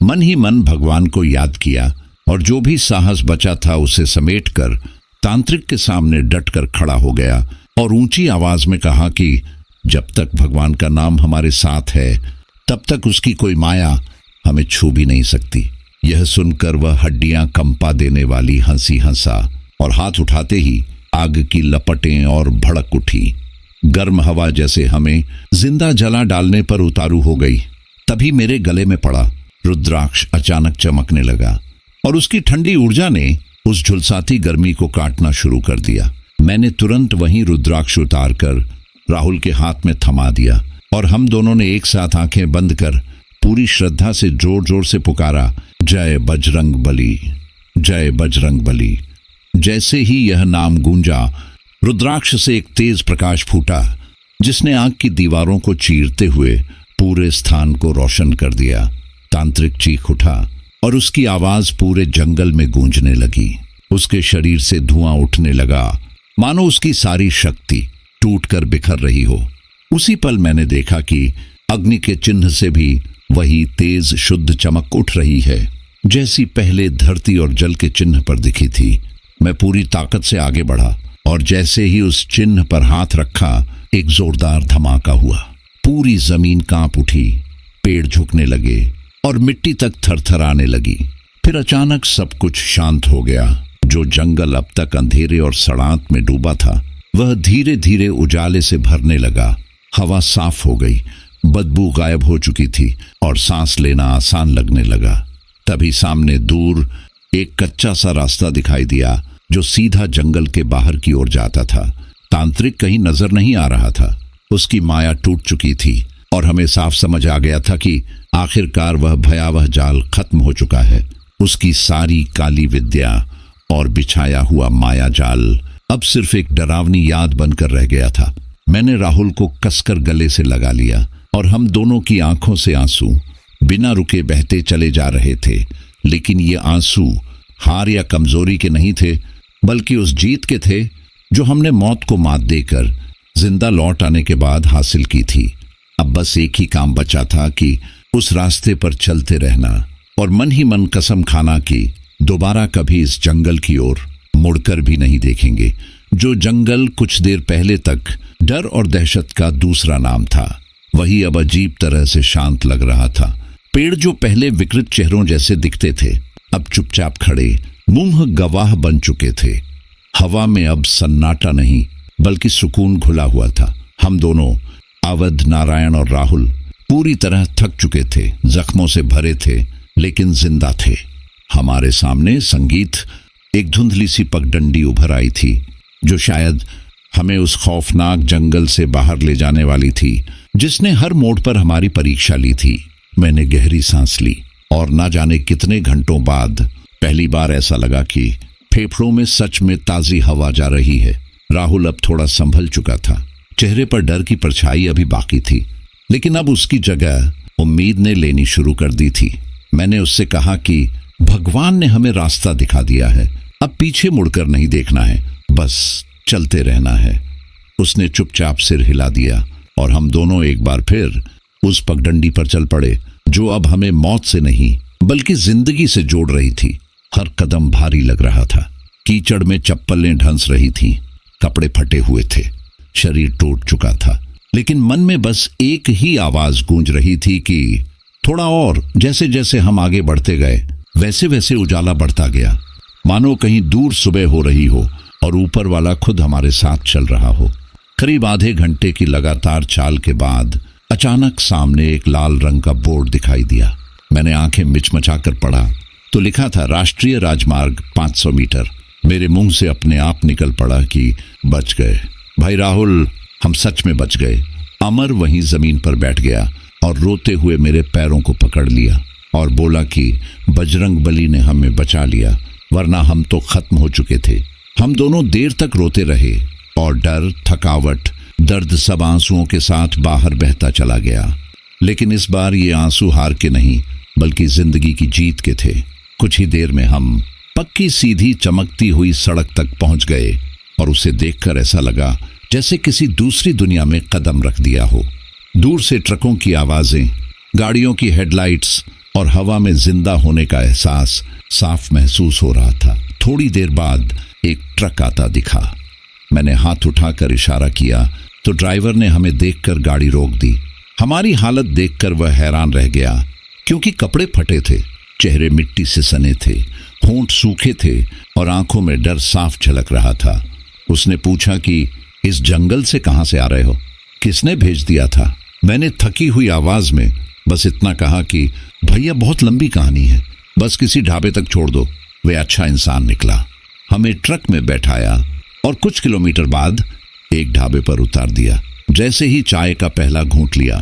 मन ही मन भगवान को याद किया और जो भी साहस बचा था उसे समेटकर तांत्रिक के सामने डटकर खड़ा हो गया और ऊंची आवाज में कहा कि जब तक भगवान का नाम हमारे साथ है, तब तक उसकी कोई माया हमें छू भी नहीं सकती। यह सुनकर वह हड्डियां कंपा देने वाली हंसी हंसा और हाथ उठाते ही आग की लपटें और भड़क उठी। गर्म हवा जैसे हमें जिंदा जला डालने पर उतारू हो गई। तभी मेरे गले में पड़ा रुद्राक्ष अचानक चमकने लगा और उसकी ठंडी ऊर्जा ने उस झुलसाती गर्मी को काटना शुरू कर दिया। मैंने तुरंत वहीं रुद्राक्ष उतार कर राहुल के हाथ में थमा दिया और हम दोनों ने एक साथ आंखें बंद कर पूरी श्रद्धा से जोर जोर से पुकारा, जय बजरंग बली, जय बजरंग बली। जैसे ही यह नाम गूंजा, रुद्राक्ष से एक तेज प्रकाश फूटा, जिसने आग की दीवारों को चीरते हुए पूरे स्थान को रोशन कर दिया। तांत्रिक चीख उठा और उसकी आवाज पूरे जंगल में गूंजने लगी। उसके शरीर से धुआं उठने लगा, मानो उसकी सारी शक्ति टूटकर बिखर रही हो। उसी पल मैंने देखा कि अग्नि के चिन्ह से भी वही तेज शुद्ध चमक उठ रही है, जैसी पहले धरती और जल के चिन्ह पर दिखी थी। मैं पूरी ताकत से आगे बढ़ा और जैसे ही उस चिन्ह पर हाथ रखा, एक जोरदार धमाका हुआ। पूरी जमीन कांप उठी, पेड़ झुकने लगे और मिट्टी तक थरथराने लगी। फिर अचानक सब कुछ शांत हो गया। जो जंगल अब तक अंधेरे और सड़ांत में डूबा था, वह धीरे धीरे उजाले से भरने लगा। हवा साफ हो गई, बदबू गायब हो चुकी थी और सांस लेना आसान लगने लगा। तभी सामने दूर एक कच्चा सा रास्ता दिखाई दिया, जो सीधा जंगल के बाहर की ओर जाता था। तांत्रिक कहीं नजर नहीं आ रहा था। उसकी माया टूट चुकी थी और हमें साफ समझ आ गया था कि आखिरकार वह भयावह जाल खत्म हो चुका है। उसकी सारी काली विद्या और बिछाया हुआ माया जाल अब सिर्फ एक डरावनी याद बनकर रह गया था। मैंने राहुल को कसकर गले से लगा लिया और हम दोनों की आंखों से आंसू बिना रुके बहते चले जा रहे थे। लेकिन ये आंसू हार या कमजोरी के नहीं थे, बल्कि उस जीत के थे जो हमने मौत को मात देकर जिंदा लौट आने के बाद हासिल की थी। अब बस एक ही काम बचा था कि उस रास्ते पर चलते रहना और मन ही मन कसम खाना कि दोबारा कभी इस जंगल की ओर मुड़कर भी नहीं देखेंगे। जो जंगल कुछ देर पहले तक डर और दहशत का दूसरा नाम था, वही अब अजीब तरह से शांत लग रहा था। पेड़ जो पहले विकृत चेहरों जैसे दिखते थे, अब चुपचाप खड़े मुंह गवाह बन चुके थे। हवा में अब सन्नाटा नहीं, बल्कि सुकून घुला हुआ था। हम दोनों, अवध, नारायण और राहुल, पूरी तरह थक चुके थे, जख्मों से भरे थे, लेकिन जिंदा थे। हमारे सामने संगीत एक धुंधली सी पगडंडी उभर आई थी, जो शायद हमें उस खौफनाक जंगल से बाहर ले जाने वाली थी, जिसने हर मोड़ पर हमारी परीक्षा ली थी। मैंने गहरी सांस ली और ना जाने कितने घंटों बाद पहली बार ऐसा लगा कि फेफड़ों में सच में ताजी हवा जा रही है। राहुल अब थोड़ा संभल चुका था। चेहरे पर डर की परछाई अभी बाकी थी, लेकिन अब उसकी जगह उम्मीद ने लेनी शुरू कर दी थी। मैंने उससे कहा कि भगवान ने हमें रास्ता दिखा दिया है, अब पीछे मुड़कर नहीं देखना है, बस चलते रहना है। उसने चुपचाप सिर हिला दिया और हम दोनों एक बार फिर उस पगडंडी पर चल पड़े जो अब हमें मौत से नहीं बल्कि जिंदगी से जोड़ रही थी। हर कदम भारी लग रहा था। कीचड़ में चप्पलें ढंस रही थीं, कपड़े फटे हुए थे, शरीर टूट चुका था, लेकिन मन में बस एक ही आवाज गूंज रही थी कि थोड़ा और। जैसे जैसे हम आगे बढ़ते गए वैसे वैसे उजाला बढ़ता गया, मानो कहीं दूर सुबह हो रही हो और ऊपर वाला खुद हमारे साथ चल रहा हो। करीब आधे घंटे की लगातार चाल के बाद अचानक सामने एक लाल रंग का बोर्ड दिखाई दिया। मैंने आंखें मिचमचाकर पढ़ा तो लिखा था राष्ट्रीय राजमार्ग 500 मीटर। मेरे मुंह से अपने आप निकल पड़ा कि बच गए भाई राहुल, हम सच में बच गए। अमर वहीं जमीन पर बैठ गया और रोते हुए मेरे पैरों को पकड़ लिया और बोला कि बजरंग बली ने हमें बचा लिया, वरना हम तो खत्म हो चुके थे। हम दोनों देर तक रोते रहे और डर, थकावट, दर्द सब आंसुओं के साथ बाहर बहता चला गया। लेकिन इस बार ये आंसू हार के नहीं बल्कि जिंदगी की जीत के थे। कुछ ही देर में हम पक्की सीधी चमकती हुई सड़क तक पहुंच गए और उसे देखकर ऐसा लगा जैसे किसी दूसरी दुनिया में कदम रख दिया हो। दूर से ट्रकों की आवाजें, गाड़ियों की हेडलाइट्स और हवा में जिंदा होने का एहसास साफ महसूस हो रहा था। थोड़ी देर बाद एक ट्रक आता दिखा। मैंने हाथ उठाकर इशारा किया तो ड्राइवर ने हमें देखकर गाड़ी रोक दी। हमारी हालत देखकर वह हैरान रह गया, क्योंकि कपड़े फटे थे, चेहरे मिट्टी से सने थे, होंठ सूखे थे और आंखों में डर साफ झलक रहा था। उसने पूछा कि इस जंगल से कहां से आ रहे हो, किसने भेज दिया था? मैंने थकी हुई आवाज में बस इतना कहा कि भैया बहुत लंबी कहानी है, बस किसी ढाबे तक छोड़ दो। वे अच्छा इंसान निकला, हमें ट्रक में बैठाया और कुछ किलोमीटर बाद एक ढाबे पर उतार दिया। जैसे ही चाय का पहला घूंट लिया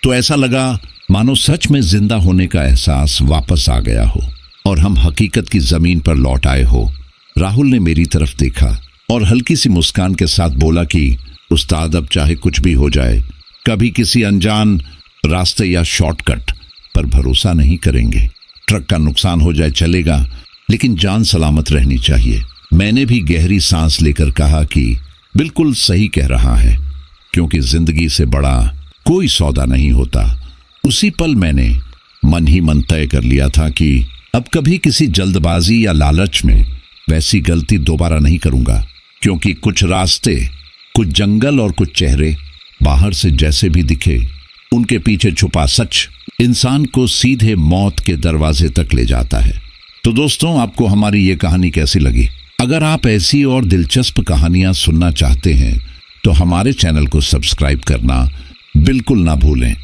तो ऐसा लगा मानो सच में जिंदा होने का एहसास वापस आ गया हो और हम हकीकत की जमीन पर लौट आए हो। राहुल ने मेरी तरफ देखा और हल्की सी मुस्कान के साथ बोला कि उस्ताद, अब चाहे कुछ भी हो जाए, कभी किसी अनजान रास्ते या शॉर्टकट पर भरोसा नहीं करेंगे। ट्रक का नुकसान हो जाए चलेगा, लेकिन जान सलामत रहनी चाहिए। मैंने भी गहरी सांस लेकर कहा कि बिल्कुल सही कह रहा है, क्योंकि जिंदगी से बड़ा कोई सौदा नहीं होता। उसी पल मैंने मन ही मन तय कर लिया था कि अब कभी किसी जल्दबाजी या लालच में वैसी गलती दोबारा नहीं करूंगा, क्योंकि कुछ रास्ते, कुछ जंगल और कुछ चेहरे बाहर से जैसे भी दिखे, उनके पीछे छुपा सच इंसान को सीधे मौत के दरवाजे तक ले जाता है। तो दोस्तों, आपको हमारी ये कहानी कैसी लगी? अगर आप ऐसी और दिलचस्प कहानियां सुनना चाहते हैं तो हमारे चैनल को सब्सक्राइब करना बिल्कुल ना भूलें।